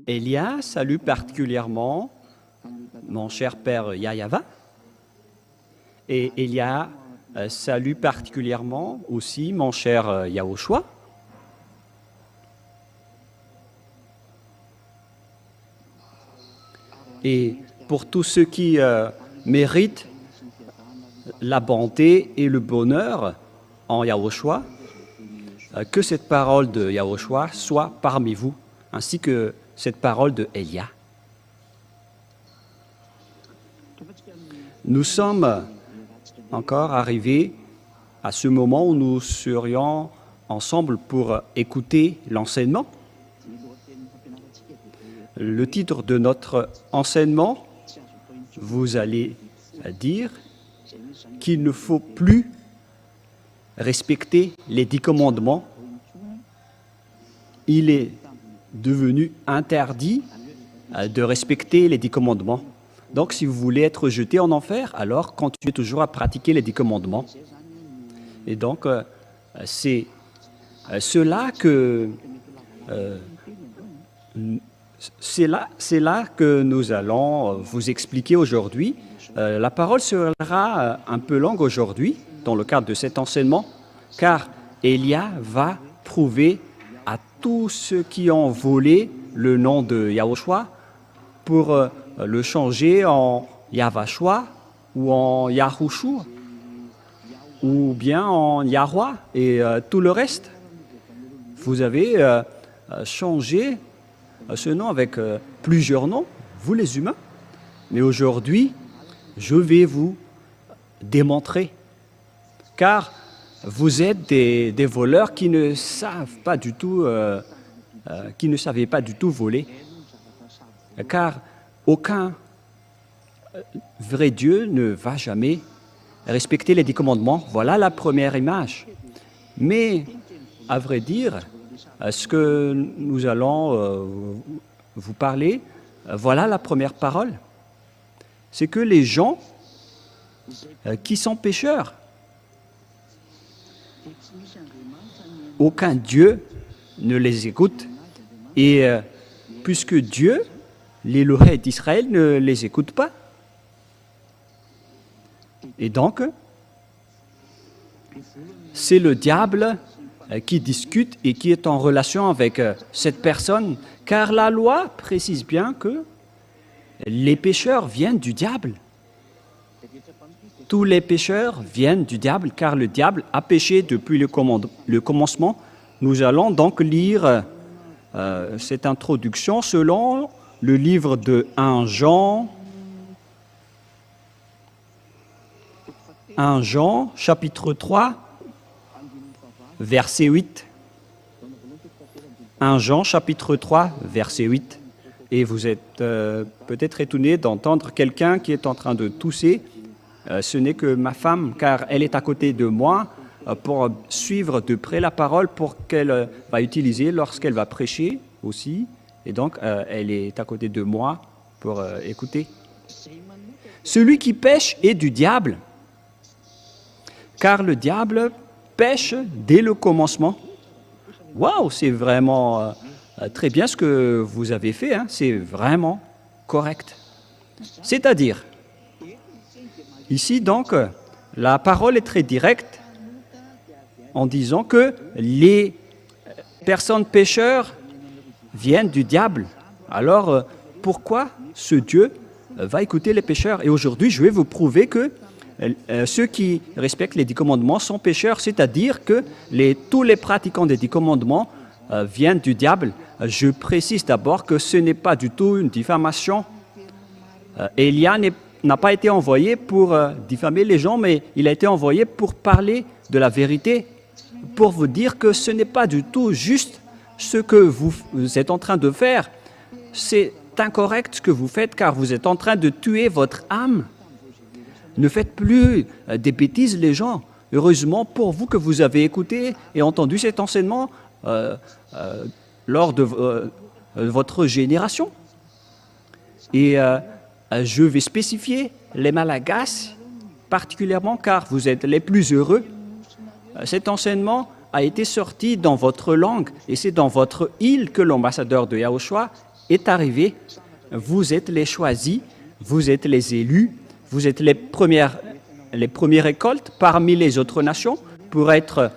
Elia salue particulièrement mon cher père Yahyawa. Et Elia salue particulièrement aussi mon cher Yahushua. Et pour tous ceux qui méritent la bonté et le bonheur en Yahushua, que cette parole de Yahushua soit parmi vous, ainsi que cette parole de Elia. Nous sommes encore arrivés à ce moment où nous serions ensemble pour écouter l'enseignement. Le titre de notre enseignement, vous allez dire qu'il ne faut plus respecter les 10 commandements. Il est devenu interdit de respecter les 10 commandements. Donc, si vous voulez être jeté en enfer, alors continuez toujours à pratiquer les 10 commandements. Et donc, c'est là que nous allons vous expliquer aujourd'hui. La parole sera un peu longue aujourd'hui, dans le cadre de cet enseignement, car Elia va prouver à tous ceux qui ont volé le nom de Yahushua pour le changer en Yahvashua ou en Yahushua ou bien en Yahweh et tout le reste. Vous avez changé ce nom avec plusieurs noms, vous les humains, mais aujourd'hui, je vais vous démontrer, car vous êtes des voleurs qui ne savent pas du tout, qui ne savaient pas du tout voler, car aucun vrai Dieu ne va jamais respecter les 10 commandements. Voilà la première image. Mais, à vrai dire, ce que nous allons vous parler, voilà la première parole. C'est que les gens qui sont pécheurs, aucun Dieu ne les écoute. Et puisque Dieu, l'Élohim d'Israël, ne les écoute pas. Et donc, c'est le diable qui discute et qui est en relation avec cette personne, car la loi précise bien que les pécheurs viennent du diable. Tous les pécheurs viennent du diable, car le diable a péché depuis le commencement. Nous allons donc lire cette introduction selon le livre de 1 Jean, chapitre 3, verset 8. 1 Jean, chapitre 3, verset 8. Et vous êtes peut-être étonné d'entendre quelqu'un qui est en train de tousser. Ce n'est que ma femme, car elle est à côté de moi pour suivre de près la parole pour qu'elle va utiliser lorsqu'elle va prêcher aussi. Et donc, elle est à côté de moi pour écouter. Celui qui pêche est du diable, car le diable pêche dès le commencement. Waouh, c'est vraiment très bien ce que vous avez fait, hein? C'est vraiment correct. C'est-à-dire, ici donc, la parole est très directe en disant que les personnes pécheurs viennent du diable. Alors, pourquoi ce Dieu va écouter les pécheurs? Et aujourd'hui, je vais vous prouver que ceux qui respectent les 10 commandements sont pécheurs, c'est-à-dire que tous les pratiquants des 10 commandements viennent du diable. Je précise d'abord que ce n'est pas du tout une diffamation. Elia n'a pas été envoyé pour diffamer les gens, mais il a été envoyé pour parler de la vérité, pour vous dire que ce n'est pas du tout juste ce que vous êtes en train de faire. C'est incorrect ce que vous faites, car vous êtes en train de tuer votre âme. Ne faites plus des bêtises, les gens. Heureusement pour vous que vous avez écouté et entendu cet enseignement lors de votre génération. Et je vais spécifier les Malagasy particulièrement, car vous êtes les plus heureux. Cet enseignement a été sorti dans votre langue, et c'est dans votre île que l'ambassadeur de Yahushua est arrivé. Vous êtes les choisis, vous êtes les élus, vous êtes les premières récoltes parmi les autres nations pour être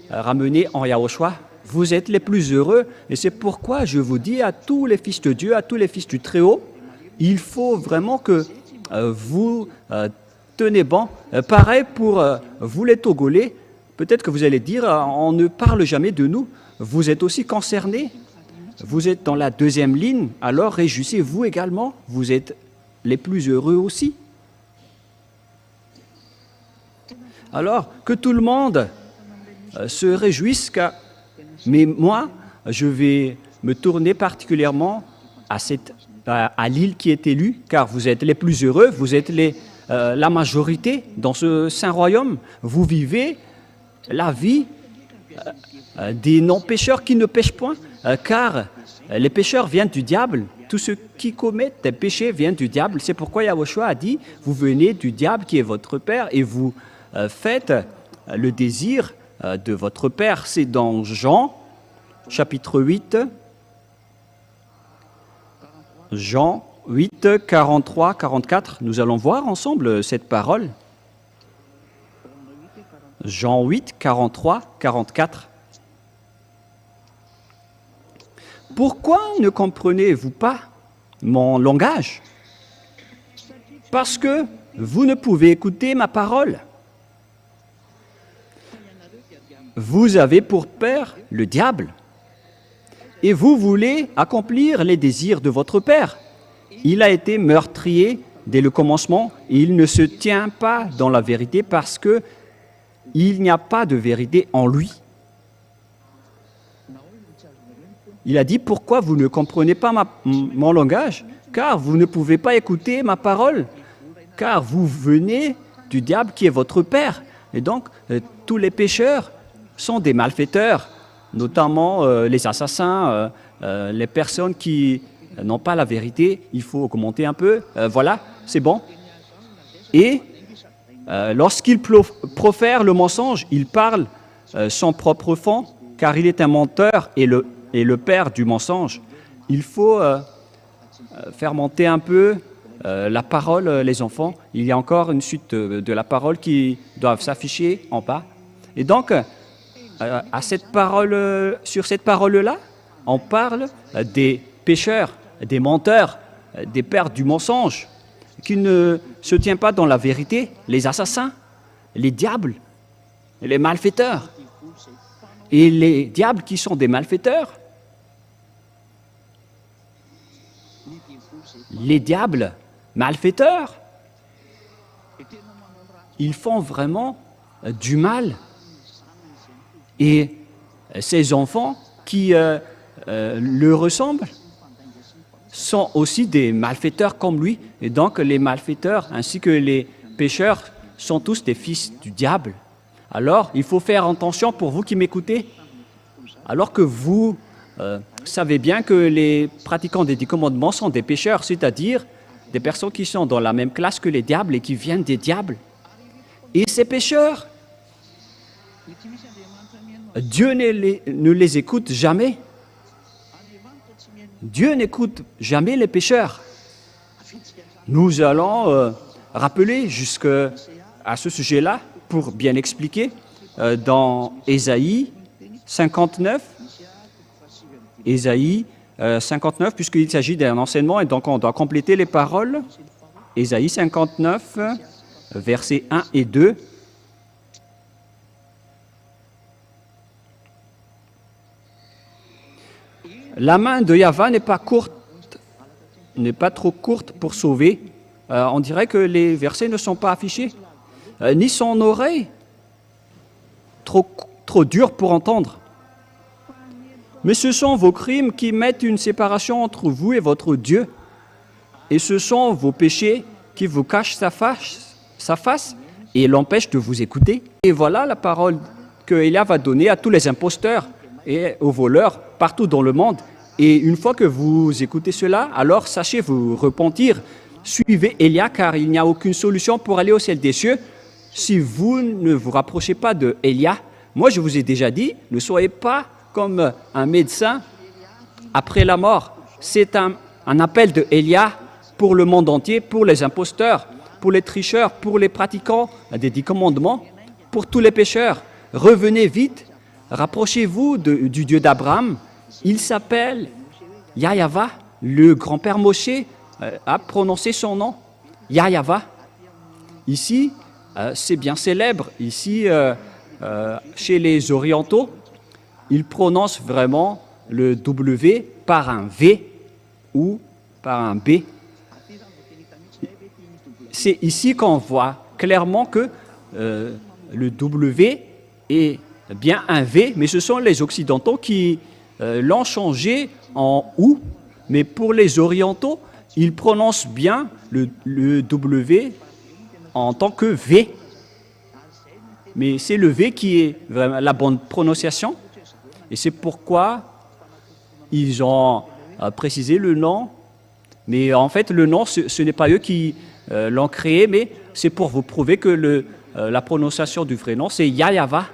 ramenés en Yahushua. Vous êtes les plus heureux et c'est pourquoi je vous dis à tous les fils de Dieu, à tous les fils du Très-Haut, il faut vraiment que vous tenez bon. Pareil pour vous les Togolais, peut-être que vous allez dire, on ne parle jamais de nous. Vous êtes aussi concernés. Vous êtes dans la deuxième ligne, alors réjouissez-vous également. Vous êtes les plus heureux aussi. Alors, que tout le monde se réjouisse, mais moi, je vais me tourner particulièrement à l'île qui est élue, car vous êtes les plus heureux, vous êtes la majorité dans ce saint royaume. Vous vivez la vie des non-pécheurs qui ne pêchent point, car les pécheurs viennent du diable. Tous ceux qui commettent des péchés viennent du diable. C'est pourquoi Yahushua a dit, vous venez du diable qui est votre père et vous faites le désir de votre père. C'est dans Jean, chapitre 8, Jean 8, 43, 44. Nous allons voir ensemble cette parole. Jean 8, 43, 44. Pourquoi ne comprenez-vous pas mon langage? Parce que vous ne pouvez écouter ma parole. Vous avez pour père le diable, et vous voulez accomplir les désirs de votre père. Il a été meurtrier dès le commencement, et il ne se tient pas dans la vérité parce que il n'y a pas de vérité en lui. Il a dit, pourquoi vous ne comprenez pas mon langage? Car vous ne pouvez pas écouter ma parole, car vous venez du diable qui est votre père. Et donc, tous les pécheurs sont des malfaiteurs, notamment les assassins, les personnes qui n'ont pas la vérité. Il faut augmenter un peu. Voilà, c'est bon. Et lorsqu'il profère le mensonge, il parle son propre fond, car il est un menteur et le père du mensonge. Il faut faire monter un peu la parole, les enfants. Il y a encore une suite de la parole qui doivent s'afficher en bas. Et donc, sur cette parole-là, on parle des pécheurs, des menteurs, des pères du mensonge, qui ne se tiennent pas dans la vérité, les assassins, les diables, les malfaiteurs. Et les diables qui sont des malfaiteurs, les diables malfaiteurs, ils font vraiment du mal. Et ces enfants qui le ressemblent sont aussi des malfaiteurs comme lui. Et donc les malfaiteurs ainsi que les pécheurs sont tous des fils du diable. Alors il faut faire attention pour vous qui m'écoutez. Alors que vous savez bien que les pratiquants des 10 commandements sont des pécheurs, c'est-à-dire des personnes qui sont dans la même classe que les diables et qui viennent des diables. Et ces pécheurs, Dieu ne les écoute jamais. Dieu n'écoute jamais les pécheurs. Nous allons rappeler jusqu'à ce sujet-là pour bien expliquer dans Ésaïe 59. Ésaïe 59, puisqu'il s'agit d'un enseignement et donc on doit compléter les paroles. Ésaïe 59, versets 1 et 2. La main de Yahva n'est pas trop courte pour sauver. On dirait que les versets ne sont pas affichés. Ni son oreille trop dure pour entendre. Mais ce sont vos crimes qui mettent une séparation entre vous et votre Dieu. Et ce sont vos péchés qui vous cachent sa face et l'empêchent de vous écouter. Et voilà la parole que Élia va donner à tous les imposteurs et aux voleurs partout dans le monde. Et une fois que vous écoutez cela, alors sachez vous repentir. Suivez Élia, car il n'y a aucune solution pour aller au ciel des cieux si vous ne vous rapprochez pas de Élia. Moi, je vous ai déjà dit, ne soyez pas comme un médecin après la mort. c'est un appel de Élia pour le monde entier, pour les imposteurs, pour les tricheurs, pour les pratiquants des 10 commandements, pour tous les pécheurs. Revenez vite, rapprochez-vous du Dieu d'Abraham. Il s'appelle Yahva. Le grand-père Moshe a prononcé son nom, Yahva. Ici, c'est bien célèbre. Ici, chez les orientaux, ils prononcent vraiment le W par un V ou par un B. C'est ici qu'on voit clairement que le W est bien un V, mais ce sont les occidentaux qui l'ont changé en OU. Mais pour les orientaux, ils prononcent bien le W en tant que V. Mais c'est le V qui est vraiment la bonne prononciation. Et c'est pourquoi ils ont précisé le nom. Mais en fait, le nom, ce n'est pas eux qui l'ont créé, mais c'est pour vous prouver que la prononciation du vrai nom, c'est Yahva.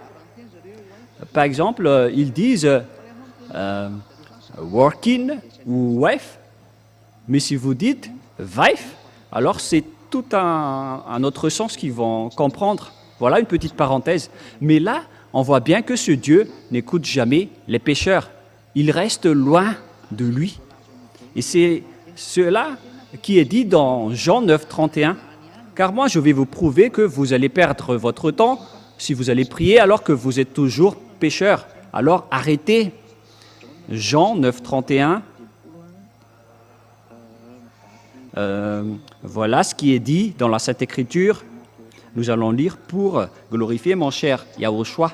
Par exemple, ils disent working ou wife, mais si vous dites wife, alors c'est tout un autre sens qu'ils vont comprendre. Voilà une petite parenthèse. Mais là, on voit bien que ce Dieu n'écoute jamais les pécheurs. Il reste loin de lui. Et c'est cela qui est dit dans Jean 9, 31. Car moi, je vais vous prouver que vous allez perdre votre temps si vous allez prier alors que vous êtes toujours pécheurs. Alors arrêtez. Jean 9, 31. Voilà ce qui est dit dans la Sainte Écriture. Nous allons lire pour glorifier mon cher Yahushua.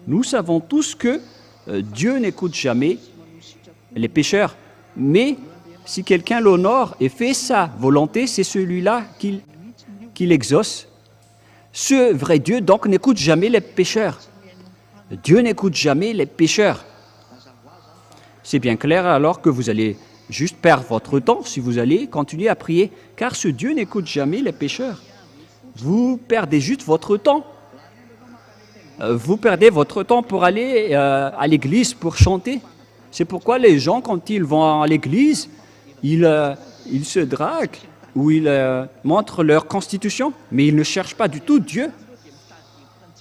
Nous savons tous que Dieu n'écoute jamais les pécheurs, mais si quelqu'un l'honore et fait sa volonté, c'est celui-là qu'il exauce. Ce vrai Dieu, donc, n'écoute jamais les pécheurs. Dieu n'écoute jamais les pécheurs. C'est bien clair alors que vous allez juste perdre votre temps si vous allez continuer à prier, car ce Dieu n'écoute jamais les pécheurs. Vous perdez juste votre temps. Vous perdez votre temps pour aller à l'église, pour chanter. C'est pourquoi les gens, quand ils vont à l'église, ils se draguent ou ils montrent leur constitution, mais ils ne cherchent pas du tout Dieu.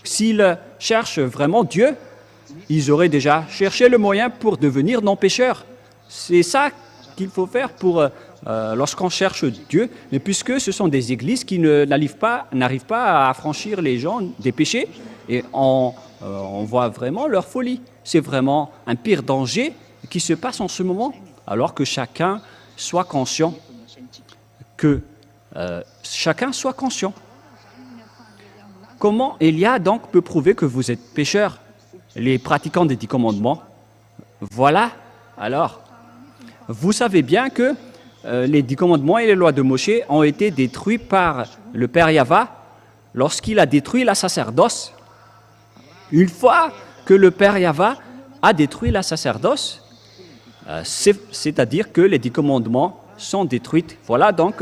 S'ils cherchent vraiment Dieu, ils auraient déjà cherché le moyen pour devenir non-pécheurs. C'est ça qu'il faut faire pour lorsqu'on cherche Dieu, mais puisque ce sont des églises qui n'arrivent pas à affranchir les gens des péchés, et on voit vraiment leur folie. C'est vraiment un pire danger qui se passe en ce moment, alors que chacun soit conscient. Comment Élia donc peut prouver que vous êtes pécheurs, les pratiquants des 10 commandements? Voilà, alors, vous savez bien que les 10 commandements et les lois de Moshe ont été détruits par le Père Yahva lorsqu'il a détruit la sacerdoce. Une fois que le Père Yahva a détruit la sacerdoce, c'est-à-dire que les 10 commandements sont détruits. Voilà donc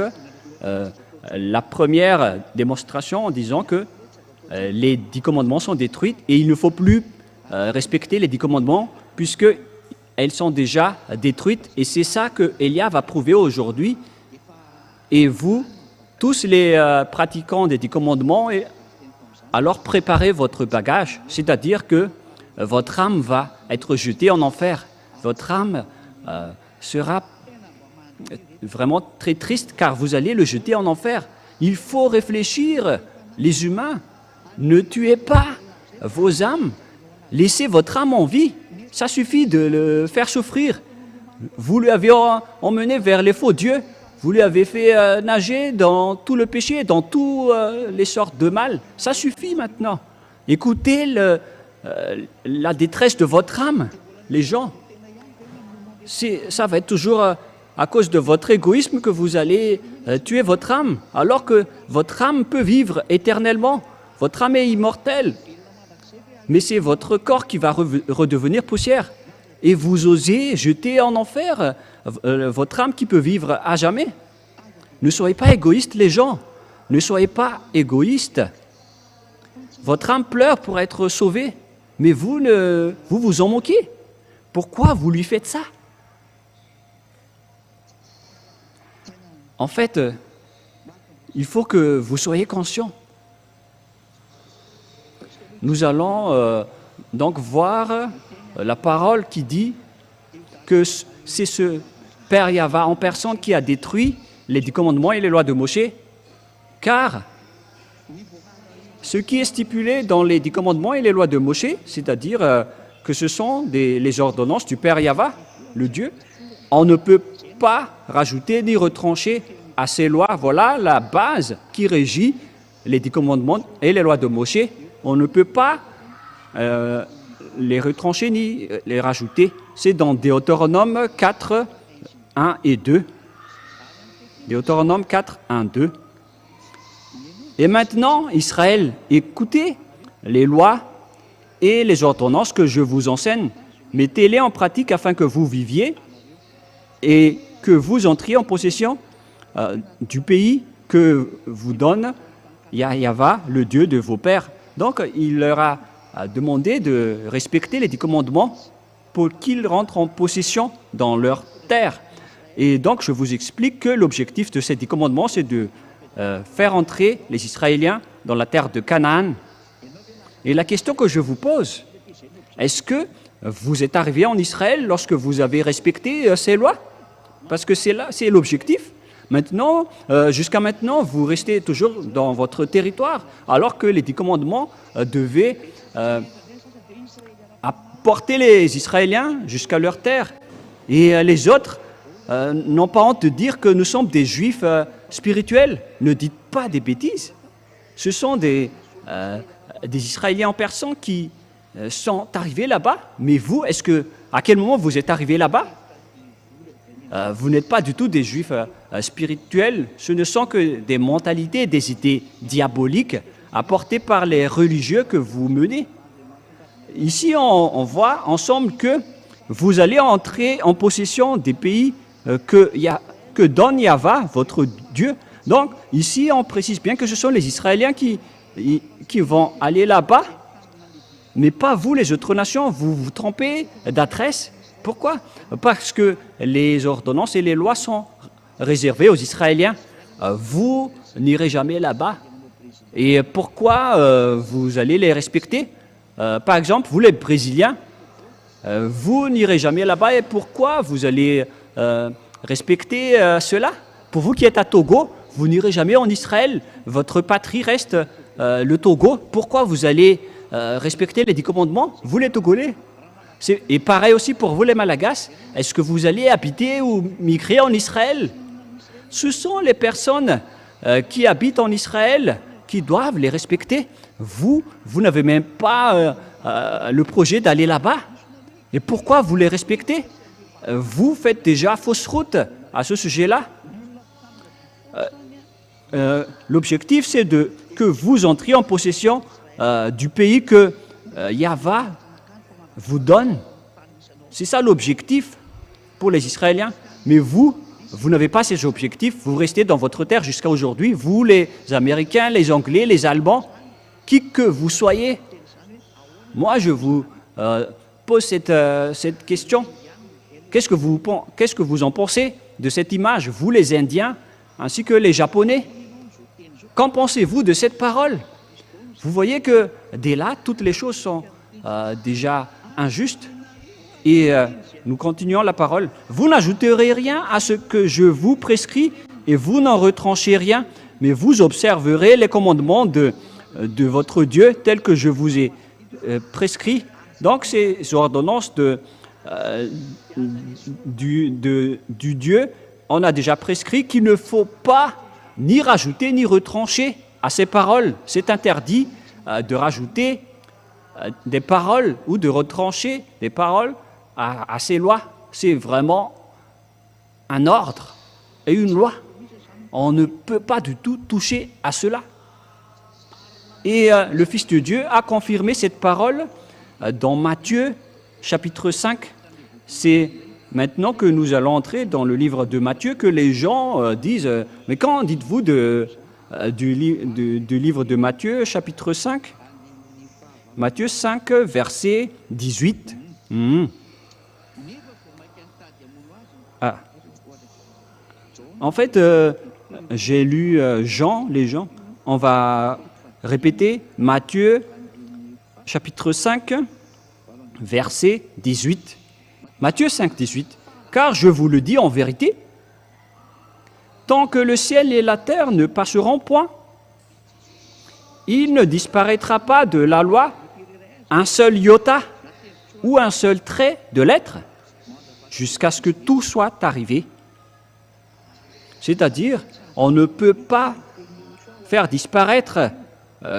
la première démonstration en disant que les 10 commandements sont détruits et il ne faut plus respecter les 10 commandements puisqu'elles sont déjà détruites. Et c'est ça que Élia va prouver aujourd'hui. Et vous, tous les pratiquants des 10 commandements, alors préparez votre bagage, c'est-à-dire que votre âme va être jetée en enfer. Votre âme sera vraiment très triste car vous allez le jeter en enfer. Il faut réfléchir, les humains. Ne tuez pas vos âmes. Laissez votre âme en vie. Ça suffit de le faire souffrir. Vous lui avez emmené vers les faux dieux. Vous lui avez fait nager dans tout le péché, dans toutes les sortes de mal. Ça suffit maintenant. Écoutez la détresse de votre âme, les gens. Ça va être toujours à cause de votre égoïsme que vous allez tuer votre âme, alors que votre âme peut vivre éternellement. Votre âme est immortelle. Mais c'est votre corps qui va redevenir poussière. Et vous osez jeter en enfer votre âme qui peut vivre à jamais. Ne soyez pas égoïstes, les gens. Ne soyez pas égoïstes. Votre âme pleure pour être sauvée, mais vous vous en moquez. Pourquoi vous lui faites ça? En fait, il faut que vous soyez conscients. Nous allons donc voir la parole qui dit que c'est ce Père Yahva en personne qui a détruit les 10 commandements et les lois de Moshe, car ce qui est stipulé dans les 10 commandements et les lois de Moshe, c'est-à-dire que ce sont les ordonnances du Père Yahva, le Dieu, on ne peut pas rajouter ni retrancher à ces lois. Voilà la base qui régit les 10 commandements et les lois de Moshe. On ne peut pas les retrancher ni les rajouter. C'est dans Deutéronome 4, 1 et 2. Deutéronome 4, 1, 2. Et maintenant, Israël, écoutez les lois et les ordonnances que je vous enseigne. Mettez-les en pratique afin que vous viviez et que vous entriez en possession du pays que vous donne Yahva, le Dieu de vos pères. Donc, il leur a demandé de respecter les 10 commandements pour qu'ils rentrent en possession dans leur terre. Et donc, je vous explique que l'objectif de ces 10 commandements, c'est de faire entrer les Israéliens dans la terre de Canaan. Et la question que je vous pose, est-ce que vous êtes arrivé en Israël lorsque vous avez respecté ces lois? Parce que c'est l'objectif. Maintenant, jusqu'à maintenant, vous restez toujours dans votre territoire, alors que les 10 commandements devaient apporter les Israéliens jusqu'à leur terre. Et les autres n'ont pas honte de dire que nous sommes des Juifs spirituels. Ne dites pas des bêtises. Ce sont des Israéliens en personne qui sont arrivés là-bas. Mais vous, à quel moment vous êtes arrivés là-bas? Vous n'êtes pas du tout des Juifs spirituels. Ce ne sont que des mentalités, des idées diaboliques apportées par les religieux que vous menez. Ici, on voit ensemble que vous allez entrer en possession des pays que donne Yahva, votre Dieu. Donc, ici, on précise bien que ce sont les Israéliens qui vont aller là-bas, mais pas vous, les autres nations. Vous vous trompez d'adresse. Pourquoi? Parce que les ordonnances et les lois sont réservées aux Israéliens. Vous n'irez jamais là-bas. Et pourquoi vous allez les respecter? Par exemple, vous les Brésiliens, vous n'irez jamais là-bas. Et pourquoi vous allez respecter cela? Pour vous qui êtes à Togo, vous n'irez jamais en Israël. Votre patrie reste le Togo. Pourquoi vous allez respecter les 10 commandements? Vous les Togolais. Et pareil aussi pour vous les Malagasy. Est-ce que vous allez habiter ou migrer en Israël? Ce sont les personnes qui habitent en Israël qui doivent les respecter. Vous n'avez même pas le projet d'aller là-bas. Et pourquoi vous les respectez? Vous faites déjà fausse route à ce sujet-là. L'objectif, c'est que vous entriez en possession du pays que Yahva vous donne. C'est ça l'objectif pour les Israéliens. Mais vous n'avez pas ces objectifs. Vous restez dans votre terre jusqu'à aujourd'hui. Vous, les Américains, les Anglais, les Allemands, qui que vous soyez. Moi, je vous pose cette question. Qu'est-ce que vous en pensez de cette image, vous, les Indiens, ainsi que les Japonais? Qu'en pensez-vous de cette parole? Vous voyez que dès là, toutes les choses sont déjà injustes. Et nous continuons la parole. Vous n'ajouterez rien à ce que je vous prescris et vous n'en retranchez rien, mais vous observerez les commandements de votre Dieu tels que je vous ai prescrits. Donc, ces ordonnances du Dieu, on a déjà prescrit qu'il ne faut pas ni rajouter ni retrancher à ces paroles. C'est interdit de rajouter des paroles ou de retrancher des paroles à ces lois. C'est vraiment un ordre et une loi. On ne peut pas du tout toucher à cela. Et le Fils de Dieu a confirmé cette parole dans Matthieu, chapitre 5. C'est maintenant que nous allons entrer dans le livre de Matthieu que les gens disent « Mais quand dites-vous du livre de Matthieu, chapitre 5 ?» Matthieu 5, verset 18. En fait, j'ai lu Jean, les gens. On va répéter Matthieu, chapitre 5, verset 18. Matthieu 5, 18. Car je vous le dis en vérité, tant que le ciel et la terre ne passeront point, il ne disparaîtra pas de la loi un seul iota ou un seul trait de lettre jusqu'à ce que tout soit arrivé. C'est-à-dire, on ne peut pas faire disparaître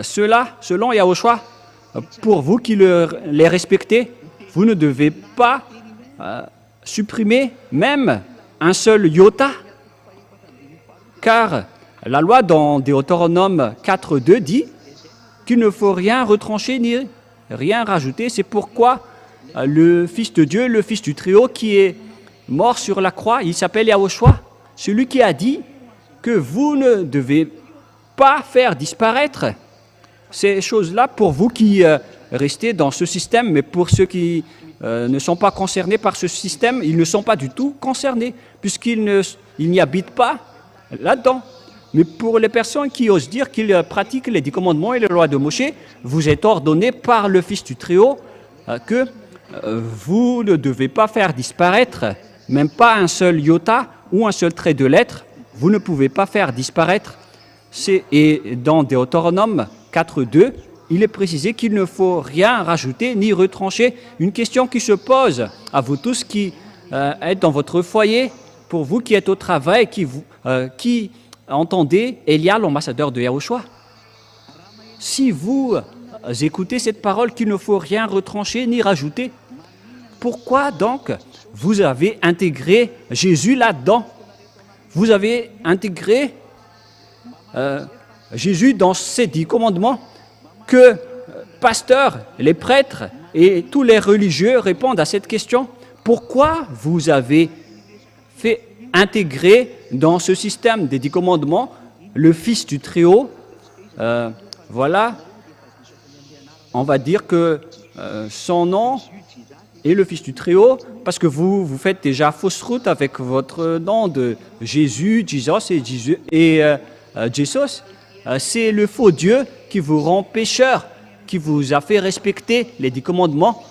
cela selon Yahushua. Pour vous qui les respectez, vous ne devez pas supprimer même un seul iota. Car la loi dans Deutéronome 4.2 dit qu'il ne faut rien retrancher ni rien rajouter. C'est pourquoi le Fils de Dieu, le Fils du Très-Haut qui est mort sur la croix, il s'appelle Yahushua, celui qui a dit que vous ne devez pas faire disparaître ces choses-là pour vous qui restez dans ce système, mais pour ceux qui ne sont pas concernés par ce système, ils ne sont pas du tout concernés, puisqu'ils n'y habitent pas là-dedans. Mais pour les personnes qui osent dire qu'ils pratiquent les 10 commandements et les lois de Moshe, vous êtes ordonné par le Fils du Très-Haut que vous ne devez pas faire disparaître, même pas un seul iota ou un seul trait de lettre, vous ne pouvez pas faire disparaître. Et dans Deutéronome 4.2, il est précisé qu'il ne faut rien rajouter ni retrancher. Une question qui se pose à vous tous qui êtes dans votre foyer, pour vous qui êtes au travail, qui entendez Elia, l'ambassadeur de Yahushua. Si vous écoutez cette parole qu'il ne faut rien retrancher ni rajouter, pourquoi donc vous avez intégré Jésus là-dedans? Vous avez intégré Jésus dans ces 10 commandements que pasteurs, les prêtres et tous les religieux répondent à cette question. Pourquoi vous avez fait intégrer dans ce système des 10 commandements le Fils du Très-Haut? Voilà, on va dire que son nom est le Fils du Très-Haut, parce que vous faites déjà fausse route avec votre nom de Jésus, Jesus et Jesus. C'est le faux Dieu qui vous rend pécheur, qui vous a fait respecter les 10 commandements.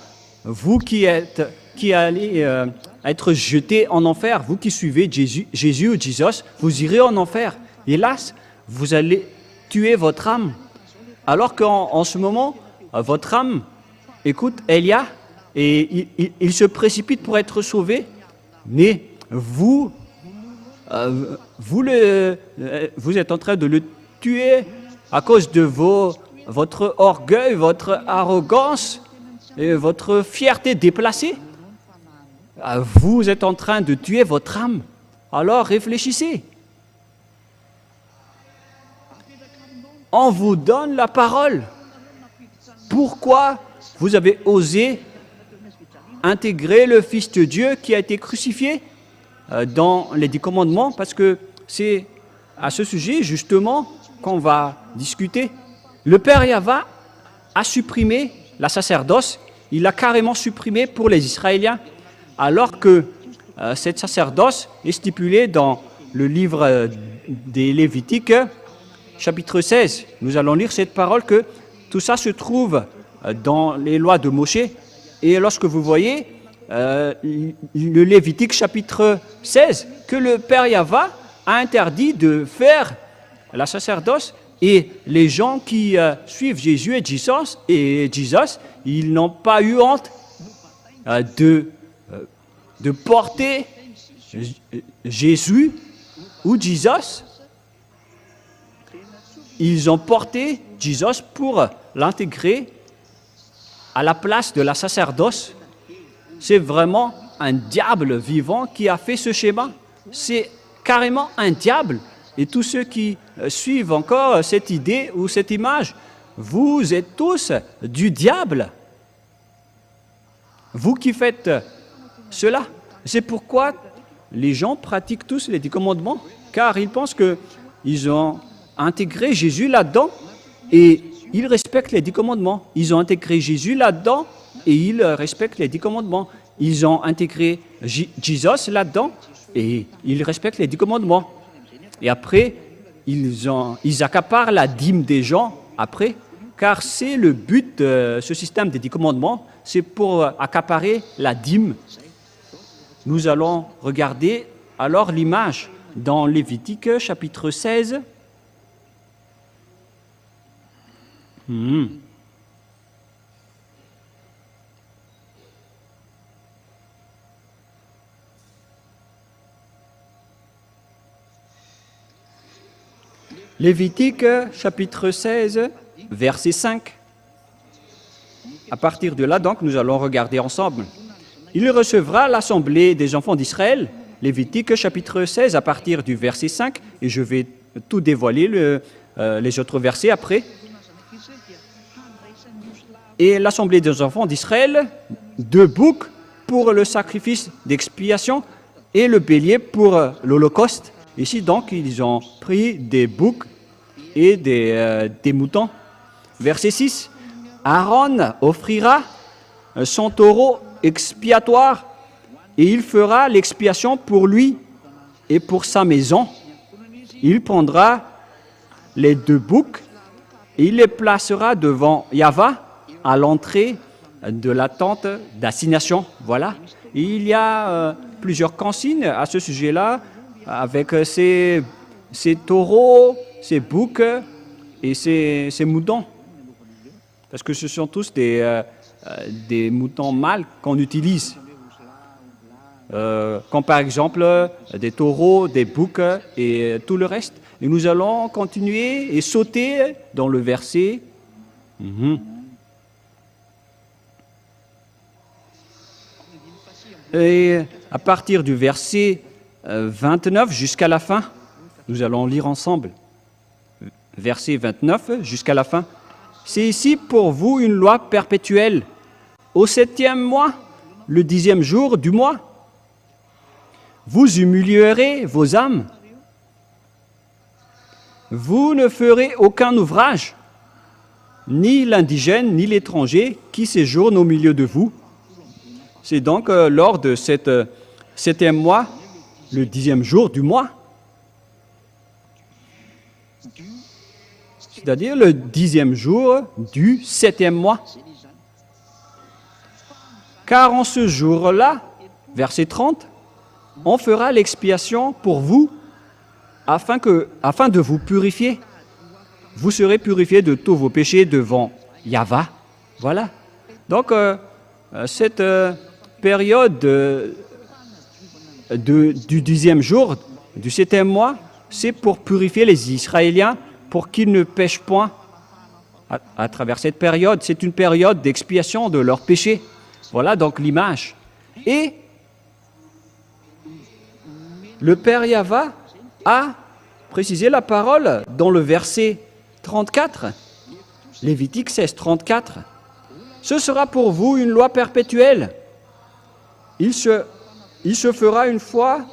Vous qui allez être jeté en enfer, vous qui suivez Jésus ou Jesus, vous irez en enfer. Hélas, vous allez tuer votre âme. Alors qu'en ce moment, votre âme écoute Elia et il se précipite pour être sauvé. Mais vous êtes en train de le tuer à cause de votre orgueil, votre arrogance et votre fierté déplacée. Vous êtes en train de tuer votre âme. Alors réfléchissez. On vous donne la parole. Pourquoi vous avez osé intégrer le Fils de Dieu qui a été crucifié dans les 10 commandements? Parce que c'est à ce sujet justement qu'on va discuter. Le Père Yahva a supprimé la sacerdoce. Il l'a carrément supprimé pour les Israéliens, alors que cette sacerdoce est stipulée dans le livre des Lévitiques, chapitre 16. Nous allons lire cette parole que tout ça se trouve dans les lois de Moshe. Et lorsque vous voyez le Lévitique chapitre 16, que le Père Yahva a interdit de faire la sacerdoce, et les gens qui suivent Jésus et Jesus, ils n'ont pas eu honte de porter Jésus ou Jesus. Ils ont porté Jesus pour l'intégrer à la place de la sacerdoce. C'est vraiment un diable vivant qui a fait ce schéma. C'est carrément un diable. Et tous ceux qui suivent encore cette idée ou cette image, vous êtes tous du diable. Vous qui faites cela. C'est pourquoi les gens pratiquent tous les 10 commandements, car ils pensent qu'ils ont intégré Jésus là-dedans et ils respectent les 10 commandements. Ils ont intégré Jésus là-dedans et ils respectent les 10 commandements. Ils ont intégré Jesus là-dedans et ils respectent les 10 commandements. et après, ils accaparent la dîme des gens après, car c'est le but de ce système des 10 commandements, c'est pour accaparer la dîme. Nous allons regarder alors l'image dans Lévitique chapitre 16. Lévitique chapitre 16, verset 5. À partir de là, donc, nous allons regarder ensemble. Il recevra l'assemblée des enfants d'Israël, Lévitique chapitre 16, à partir du verset 5, et je vais tout dévoiler, les autres versets après. Et l'assemblée des enfants d'Israël, 2 boucs pour le sacrifice d'expiation et le bélier pour l'holocauste. Ici, donc, ils ont pris des boucs et des moutons. Verset 6. Aaron offrira son taureau expiatoire et il fera l'expiation pour lui et pour sa maison. Il prendra les 2 boucs et il les placera devant Yahva à l'entrée de la tente d'assignation. Voilà. Et il y a plusieurs consignes à ce sujet-là, avec ces taureaux, ces boucs et ces moutons. Parce que ce sont tous des moutons mâles qu'on utilise. Comme par exemple des taureaux, des boucs et tout le reste. Et nous allons continuer et sauter dans le verset. Et à partir du verset 29 jusqu'à la fin, nous allons lire ensemble. Verset 29 jusqu'à la fin. C'est ici pour vous une loi perpétuelle. Au 7e mois, le 10e jour du mois, vous humilierez vos âmes. Vous ne ferez aucun ouvrage, ni l'indigène, ni l'étranger qui séjourne au milieu de vous. C'est donc lors de cette 7e mois, le 10e jour du mois, c'est-à-dire le 10e jour du 7e mois. Car en ce jour-là, verset 30, on fera l'expiation pour vous afin de vous purifier. Vous serez purifiés de tous vos péchés devant Yahva. Voilà. Donc, cette période du 10e jour, du 7e mois, c'est pour purifier les Israéliens, pour qu'ils ne pêchent point à travers cette période. C'est une période d'expiation de leurs péchés. Voilà donc l'image. Et le Père Yahva a précisé la parole dans le verset 34, Lévitique 16, 34. Ce sera pour vous une loi perpétuelle. Il se fera une fois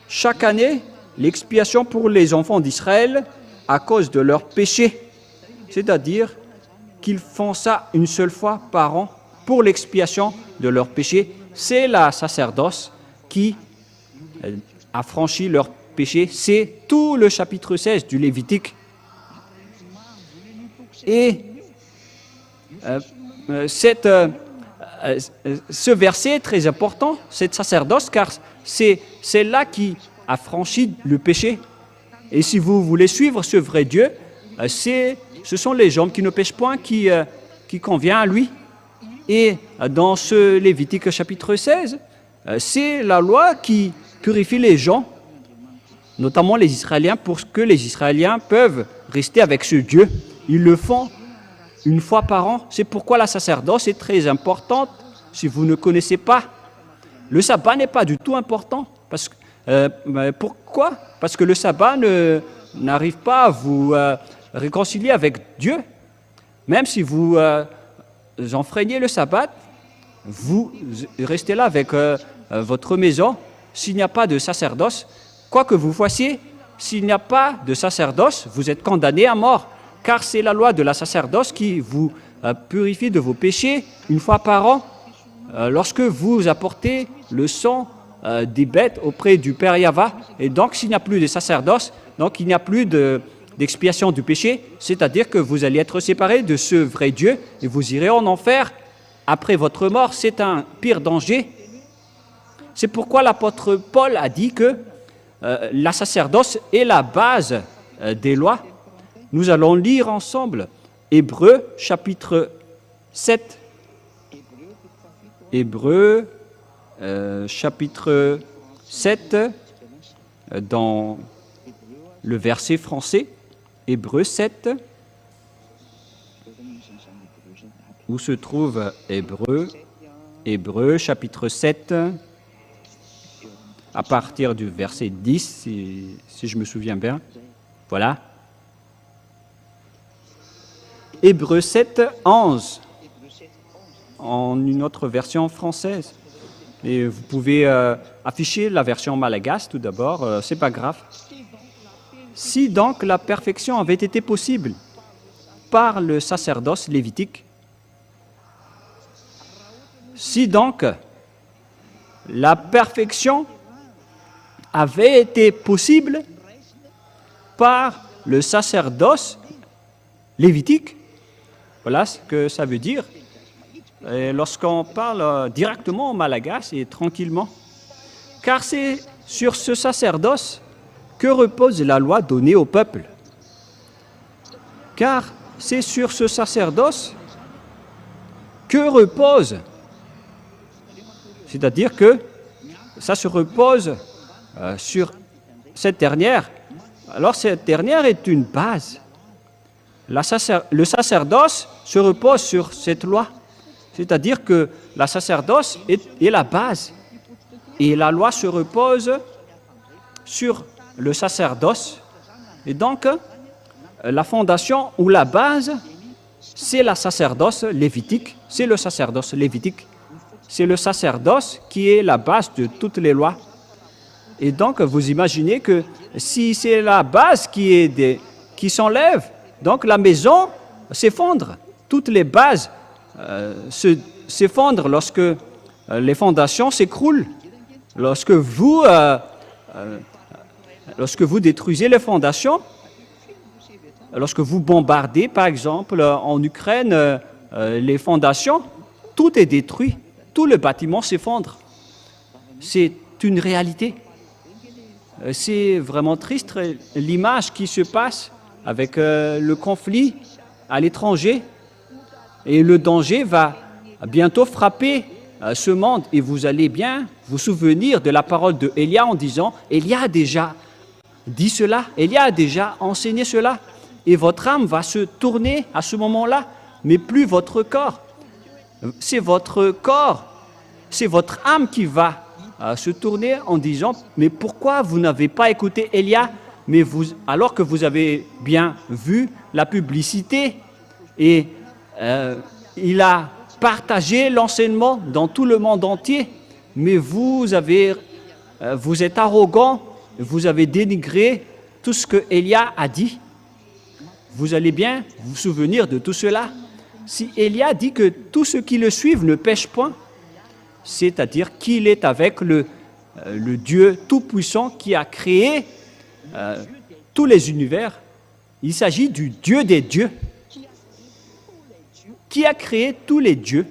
chaque année l'expiation pour les enfants d'Israël à cause de leurs péchés. C'est-à-dire qu'ils font ça une seule fois par an pour l'expiation de leurs péchés. C'est la sacerdoce qui a franchi leurs péchés. C'est tout le chapitre 16 du Lévitique. Et ce verset est très important, cette sacerdoce, car c'est là qui a franchi le péché. Et si vous voulez suivre ce vrai Dieu, ce sont les gens qui ne pêchent point qui convient à lui. Et dans ce Lévitique chapitre 16, c'est la loi qui purifie les gens, notamment les Israéliens, pour que les Israéliens peuvent rester avec ce Dieu. Ils le font une fois par an. C'est pourquoi la sacerdoce est très importante. Si vous ne connaissez pas, le sabbat n'est pas du tout important. Pourquoi? Parce que le sabbat n'arrive pas à vous réconcilier avec Dieu. Même si vous enfreignez le sabbat, vous restez là avec votre maison. S'il n'y a pas de sacerdoce, quoi que vous fassiez, s'il n'y a pas de sacerdoce, vous êtes condamné à mort. Car c'est la loi de la sacerdoce qui vous purifie de vos péchés une fois par an. Lorsque vous apportez le sang des bêtes auprès du Père Yahva, et donc s'il n'y a plus de sacerdoce, Donc il n'y a plus d'expiation du péché, c'est-à-dire que vous allez être séparés de ce vrai Dieu et vous irez en enfer après votre mort. C'est un pire danger. C'est pourquoi l'apôtre Paul a dit que la sacerdoce est la base des lois. Nous allons lire ensemble Hébreux chapitre 7. Hébreux chapitre 7 dans le verset français. Hébreux 7. Où se trouve Hébreux? Hébreux chapitre 7. À partir du verset 10, si je me souviens bien. Voilà. Hébreux 7, 11, en une autre version française. Et vous pouvez afficher la version malgache tout d'abord, c'est pas grave. Si donc la perfection avait été possible par le sacerdoce lévitique, si donc la perfection avait été possible par le sacerdoce lévitique. Voilà ce que ça veut dire. Lorsqu'on parle directement en malgache et tranquillement, car c'est sur ce sacerdoce que repose la loi donnée au peuple. Car c'est sur ce sacerdoce que repose, c'est-à-dire que ça se repose sur cette dernière. Alors cette dernière est une base. Le sacerdoce se repose sur cette loi. C'est-à-dire que la sacerdoce est la base. Et la loi se repose sur le sacerdoce. Et donc, la fondation ou la base, c'est la sacerdoce lévitique. C'est le sacerdoce lévitique. C'est le sacerdoce qui est la base de toutes les lois. Et donc, vous imaginez que si c'est la base qui s'enlève, donc la maison s'effondre. Toutes les bases s'effondrent lorsque les fondations s'écroulent. Lorsque vous détruisez les fondations, lorsque vous bombardez, par exemple, en Ukraine, les fondations, tout est détruit. Tout le bâtiment s'effondre. C'est une réalité. C'est vraiment triste l'image qui se passe avec le conflit à l'étranger. Et le danger va bientôt frapper ce monde. Et vous allez bien vous souvenir de la parole de Élia en disant « Élia a déjà dit cela, Élia a déjà enseigné cela. » Et votre âme va se tourner à ce moment-là, mais plus votre corps. C'est votre corps, c'est votre âme qui va se tourner en disant « Mais pourquoi vous n'avez pas écouté Élia ?» Mais alors que vous avez bien vu la publicité et il a partagé l'enseignement dans tout le monde entier, mais vous êtes arrogant, vous avez dénigré tout ce que Élia a dit. Vous allez bien vous souvenir de tout cela. Si Élia dit que tous ceux qui le suivent ne pêchent point, c'est-à-dire qu'il est avec le Dieu Tout-Puissant qui a créé tous les univers. Il s'agit du Dieu des dieux, qui a créé tous les dieux.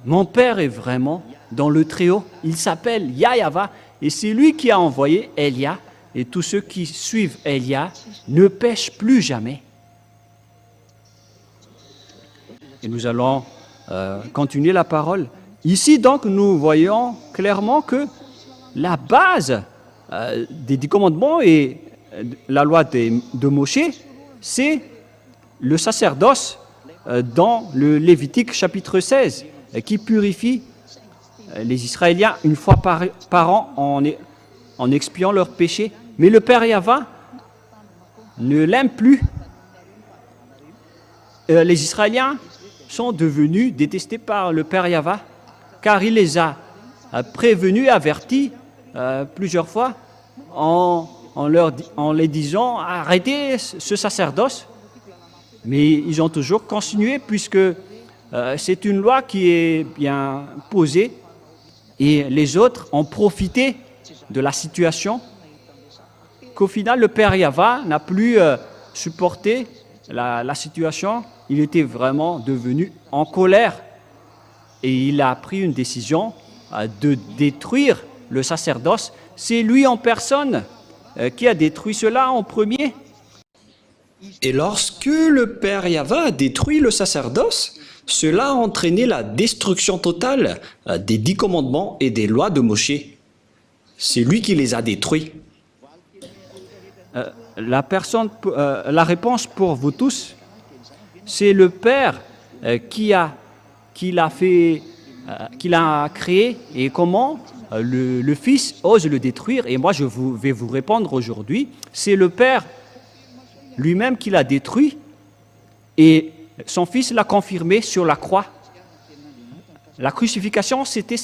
Mon Père est vraiment dans le Très-Haut. Il s'appelle Yahva et c'est lui qui a envoyé Élia. Et tous ceux qui suivent Élia ne pêchent plus jamais. Et nous allons continuer la parole. Ici, donc, nous voyons clairement que la base des 10 commandements et la loi de Moïse, c'est le sacerdoce dans le Lévitique chapitre 16, qui purifie les Israéliens une fois par an en expiant leurs péchés. Mais le Père Yahva ne l'aime plus. Les Israéliens sont devenus détestés par le Père Yahva, car il les a prévenus et avertis plusieurs fois en les disant « Arrêtez ce sacerdoce ». Mais ils ont toujours continué puisque c'est une loi qui est bien posée et les autres ont profité de la situation qu'au final, le père Yava n'a plus supporté la situation. Il était vraiment devenu en colère. Et il a pris une décision de détruire le sacerdoce. C'est lui en personne qui a détruit cela en premier. Et lorsque le père Yava a détruit le sacerdoce, cela a entraîné la destruction totale des 10 commandements et des lois de Moshe. C'est lui qui les a détruits. La réponse pour vous tous, c'est le Père qui l'a créé, et comment le Fils ose le détruire. Et moi, vais vous répondre aujourd'hui, c'est le Père lui-même qui l'a détruit, et son Fils l'a confirmé sur la croix. La crucifixion, c'était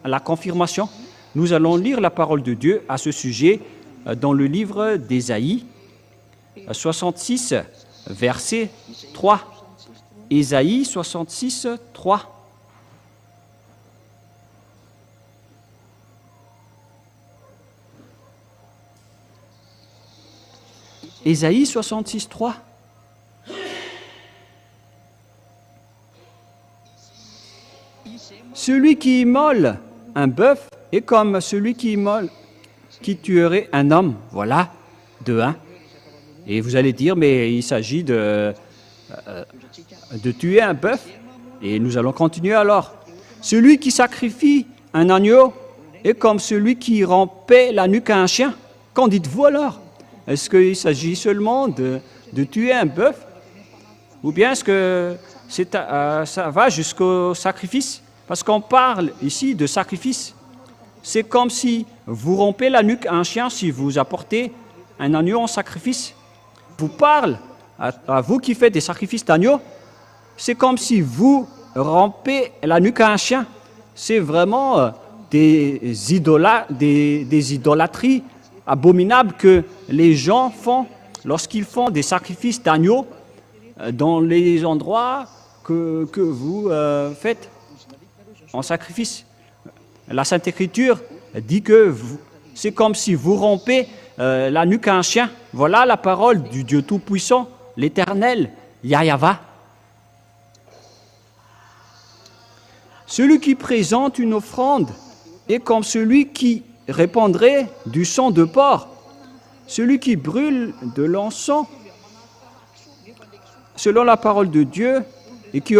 la confirmation. Nous allons lire la parole de Dieu à ce sujet dans le livre d'Ésaïe 66, verset 3. Ésaïe 66, 3. Ésaïe 66, 3. Celui qui immole un bœuf est comme celui qui tuerait un homme. Voilà, de 1. Et vous allez dire, mais il s'agit de tuer un bœuf. Et nous allons continuer alors. Celui qui sacrifie un agneau est comme celui qui rompait la nuque à un chien. Qu'en dites-vous alors? Est-ce qu'il s'agit seulement de tuer un bœuf? Ou bien est-ce que ça va jusqu'au sacrifice? Parce qu'on parle ici de sacrifice. C'est comme si vous rompez la nuque à un chien si vous apportez un agneau en sacrifice. Je vous parle à vous qui faites des sacrifices d'agneau. C'est comme si vous rompez la nuque à un chien. C'est vraiment des idolâtries abominables que les gens font lorsqu'ils font des sacrifices d'agneau dans les endroits que vous faites en sacrifice. La Sainte Écriture dit que c'est comme si vous rompez la nuque à un chien. Voilà la parole du Dieu Tout-Puissant, l'Éternel, Yahva. Celui qui présente une offrande est comme celui qui répandrait du sang de porc. Celui qui brûle de l'encens, selon la parole de Dieu, et qui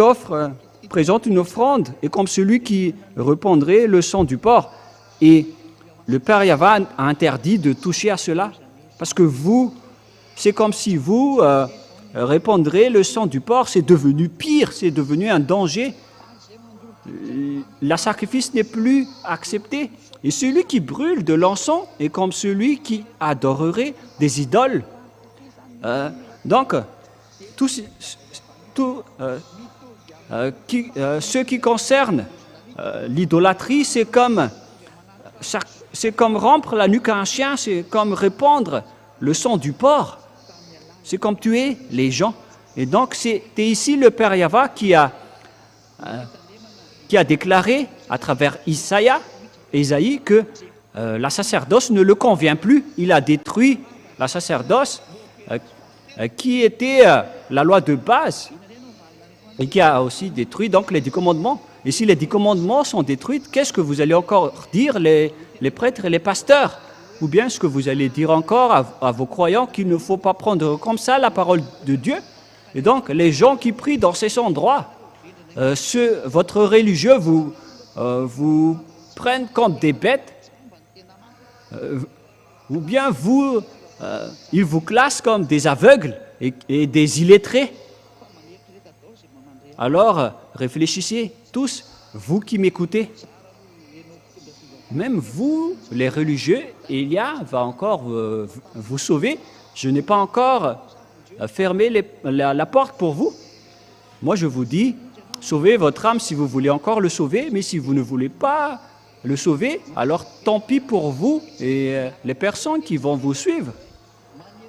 présente une offrande, est comme celui qui répandrait le sang du porc. Et le Père Yahva a interdit de toucher à cela, parce que c'est comme si vous répandrez le sang du porc. C'est devenu pire, c'est devenu un danger. Le sacrifice n'est plus accepté. Et celui qui brûle de l'encens est comme celui qui adorerait des idoles. Donc, ce qui concerne l'idolâtrie, c'est comme rompre la nuque à un chien, c'est comme répandre le sang du porc, c'est comme tuer les gens. Et donc, c'était ici le Père Yahva qui a déclaré à travers Ésaïe que la sacerdoce ne le convient plus. Il a détruit la sacerdoce qui était la loi de base, et qui a aussi détruit donc les 10 commandements. Et si les 10 commandements sont détruits, qu'est-ce que vous allez encore dire, les prêtres et les pasteurs? Ou bien est-ce que vous allez dire encore à vos croyants qu'il ne faut pas prendre comme ça la parole de Dieu? Et donc, les gens qui prient dans ces endroits, votre religieux vous prennent comme des bêtes, ou bien ils vous classent comme des aveugles et des illettrés. Alors, réfléchissez tous, vous qui m'écoutez. Même vous, les religieux, Elia va encore vous sauver. Je n'ai pas encore fermé la porte pour vous. Moi, je vous dis, sauvez votre âme si vous voulez encore le sauver, mais si vous ne voulez pas le sauver, alors tant pis pour vous et les personnes qui vont vous suivre.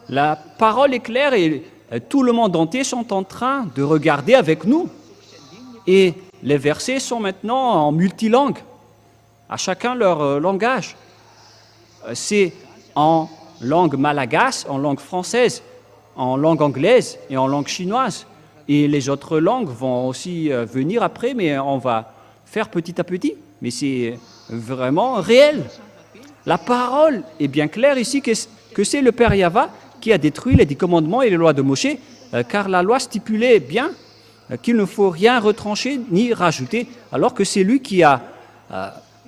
La parole est claire et tout le monde entier sont en train de regarder avec nous. Et les versets sont maintenant en multilangue, à chacun leur langage. C'est en langue malagache, en langue française, en langue anglaise et en langue chinoise. Et les autres langues vont aussi venir après, mais on va faire petit à petit. Mais c'est vraiment réel. La parole est bien claire ici que c'est le Père Yahva qui a détruit les 10 commandements et les lois de Moshe, car la loi stipulait bien qu'il ne faut rien retrancher ni rajouter, alors que c'est lui qui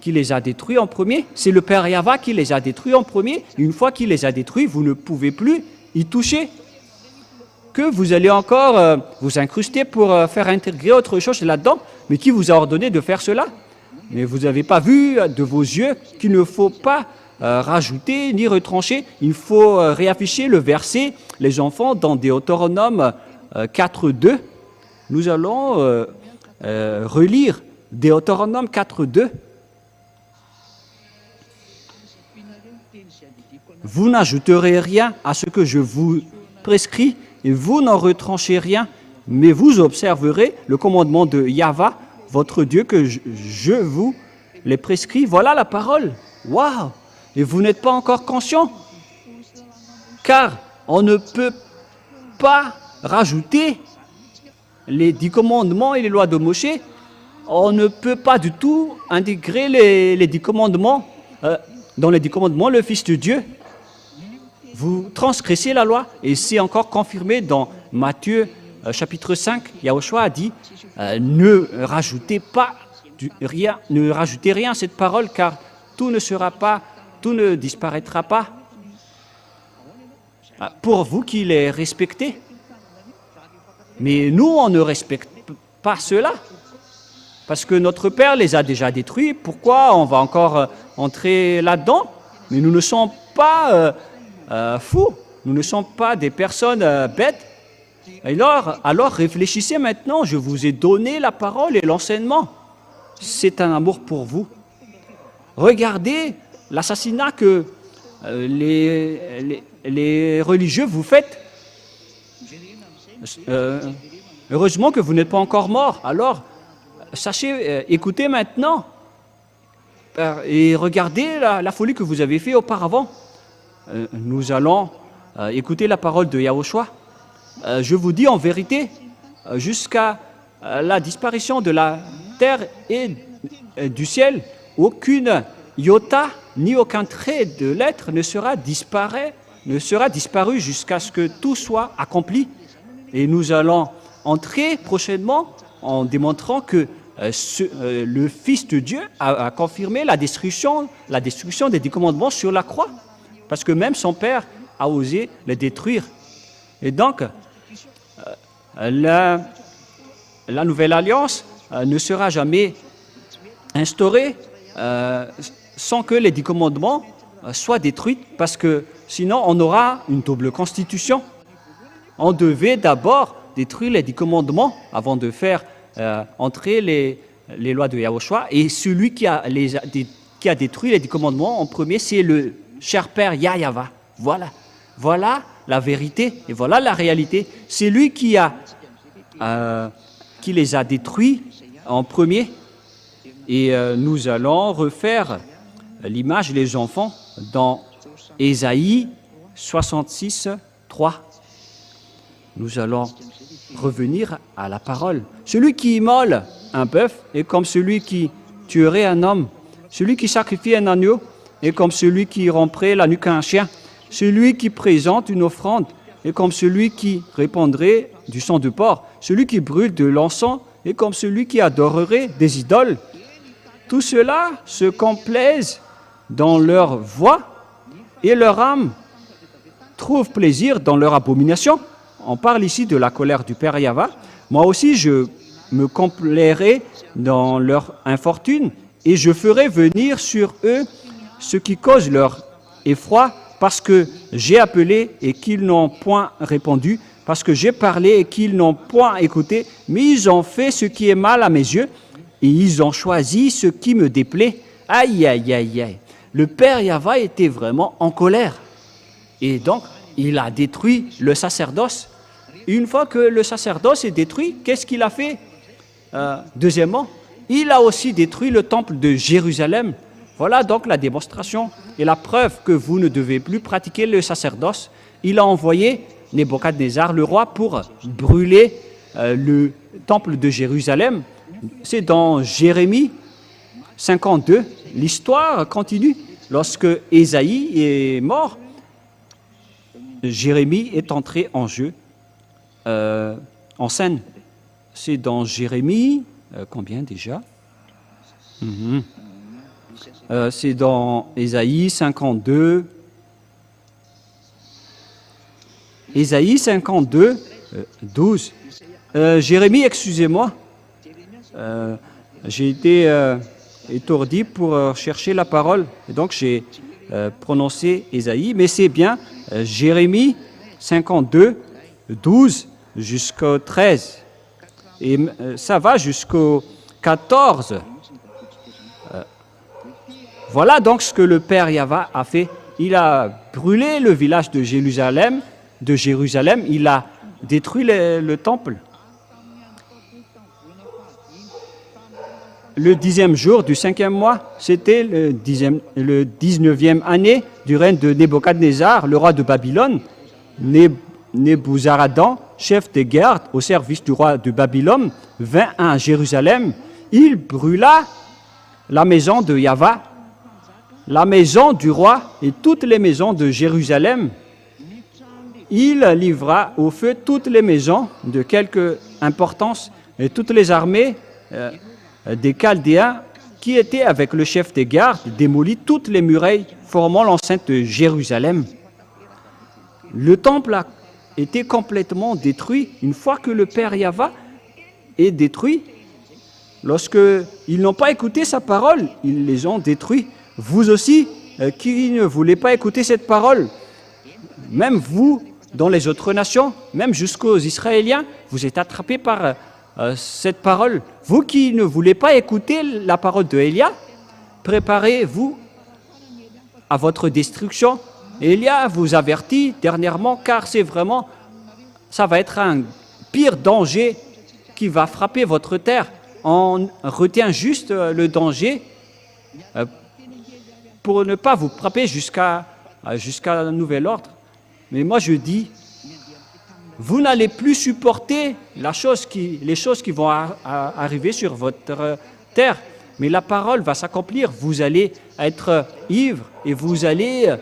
les a détruits en premier. C'est le Père Yahva qui les a détruits en premier. Une fois qu'il les a détruits, vous ne pouvez plus y toucher. Que vous allez encore vous incruster pour faire intégrer autre chose là-dedans, mais qui vous a ordonné de faire cela? Mais vous n'avez pas vu de vos yeux qu'il ne faut pas rajouter ni retrancher. Il faut réafficher le verset, les enfants, dans Deutéronome 4.2. Nous allons relire Deutéronome 4.2. Vous n'ajouterez rien à ce que je vous prescris, et vous n'en retranchez rien, mais vous observerez le commandement de Yahva, votre Dieu, que je vous les prescris. Voilà la parole. Waouh! Et vous n'êtes pas encore conscient, car on ne peut pas rajouter les 10 commandements et les lois de Moshe. On ne peut pas du tout intégrer les 10 commandements. Dans les 10 commandements, le Fils de Dieu, vous transgressez la loi. Et c'est encore confirmé dans Matthieu chapitre 5. Yahushua a dit ne rajoutez rien à cette parole, car tout ne disparaîtra pas. Pour vous qui les respectez. Mais nous, on ne respecte pas cela. Parce que notre Père les a déjà détruits. Pourquoi on va encore entrer là-dedans? Mais nous ne sommes pas fous. Nous ne sommes pas des personnes bêtes. Alors réfléchissez maintenant. Je vous ai donné la parole et l'enseignement. C'est un amour pour vous. Regardez l'assassinat que les religieux vous faites. Heureusement que vous n'êtes pas encore mort. Alors, sachez, écoutez maintenant et regardez la folie que vous avez fait auparavant. Nous allons écouter la parole de Yahushua. Je vous dis en vérité, jusqu'à la disparition de la terre et du ciel, aucune iota ni aucun trait de l'être ne sera disparu jusqu'à ce que tout soit accompli. Et nous allons entrer prochainement en démontrant que le Fils de Dieu a confirmé la destruction des 10 commandements sur la croix. Parce que même son Père a osé les détruire. Et donc, la nouvelle alliance ne sera jamais instaurée sans que les 10 commandements soient détruits, parce que sinon on aura une double constitution. On devait d'abord détruire les 10 commandements avant de faire entrer les lois de Yahushua. Et celui qui a détruit les 10 commandements en premier, c'est le cher Père Yahva. Voilà la vérité et voilà la réalité. C'est lui qui les a détruits en premier. Et nous allons refaire l'image des enfants dans Ésaïe 66, 3. Nous allons revenir à la parole. Celui qui immole un bœuf est comme celui qui tuerait un homme. Celui qui sacrifie un agneau est comme celui qui romprait la nuque à un chien. Celui qui présente une offrande est comme celui qui répandrait du sang de porc. Celui qui brûle de l'encens est comme celui qui adorerait des idoles. Tout cela se complaisent dans leur voix et leur âme trouve plaisir dans leur abomination. On parle ici de la colère du Père Yahva. Moi aussi, je me complairai dans leur infortune et je ferai venir sur eux ce qui cause leur effroi, parce que j'ai appelé et qu'ils n'ont point répondu, parce que j'ai parlé et qu'ils n'ont point écouté, mais ils ont fait ce qui est mal à mes yeux et ils ont choisi ce qui me déplaît. Aïe, aïe, aïe, aïe. Le Père Yahva était vraiment en colère. Et donc, il a détruit le sacerdoce. Une fois que le sacerdoce est détruit, qu'est-ce qu'il a fait? Deuxièmement, il a aussi détruit le temple de Jérusalem. Voilà donc la démonstration et la preuve que vous ne devez plus pratiquer le sacerdoce. Il a envoyé Nebuchadnezzar, le roi, pour brûler le temple de Jérusalem. C'est dans Jérémie 52. L'histoire continue. Lorsque Ésaïe est mort, Jérémie est entré en jeu, en scène. C'est dans Jérémie, combien déjà? C'est dans Ésaïe 52. Ésaïe 52, 12. Jérémie, excusez-moi. J'ai été étourdi pour chercher la parole. Et donc j'ai prononcé Ésaïe, mais c'est bien Jérémie 52, 12 jusqu'au 13. Et ça va jusqu'au 14. Voilà donc ce que le Père Yahva a fait. Il a brûlé le village de Jérusalem, il a détruit le temple. Le 10e jour du 5e mois, c'était le 19e année du règne de Nebuchadnezzar, le roi de Babylone. Nebuzaradan, chef des gardes au service du roi de Babylone, vint à Jérusalem. Il brûla la maison de Yahva, la maison du roi et toutes les maisons de Jérusalem. Il livra au feu toutes les maisons de quelque importance et toutes les armées des Chaldéens qui étaient avec le chef des gardes, démolit toutes les murailles formant l'enceinte de Jérusalem. Le temple a été complètement détruit une fois que le Père Yahva est détruit. Lorsqu'ils n'ont pas écouté sa parole, ils les ont détruits. Vous aussi, qui ne voulez pas écouter cette parole, même vous, dans les autres nations, même jusqu'aux Israéliens, vous êtes attrapés par cette parole. Vous qui ne voulez pas écouter la parole de Élia, préparez-vous à votre destruction. Élia vous avertit dernièrement, car ça va être un pire danger qui va frapper votre terre. On retient juste le danger pour ne pas vous frapper jusqu'à un nouvel ordre. Mais moi je dis, vous n'allez plus supporter les choses qui vont arriver sur votre terre, mais la parole va s'accomplir. Vous allez être ivre et vous allez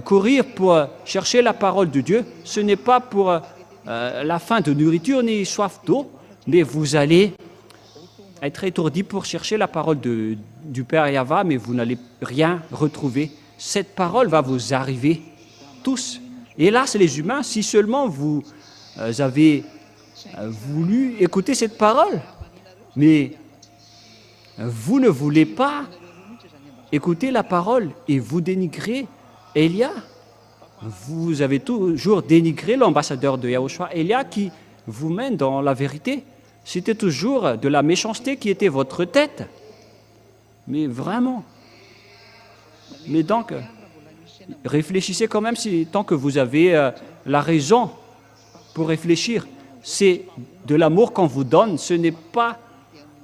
courir pour chercher la parole de Dieu. Ce n'est pas pour la faim de nourriture ni soif d'eau, mais vous allez être étourdi pour chercher la parole du Père Yahva, mais vous n'allez rien retrouver. Cette parole va vous arriver tous. Hélas, les humains, si seulement vous avez voulu écouter cette parole, mais vous ne voulez pas écouter la parole et vous dénigrez Élia. Vous avez toujours dénigré l'ambassadeur de Yahushua, Élia, qui vous mène dans la vérité. C'était toujours de la méchanceté qui était votre tête. Mais vraiment. Mais donc, réfléchissez quand même tant que vous avez la raison pour réfléchir. C'est de l'amour qu'on vous donne, ce n'est pas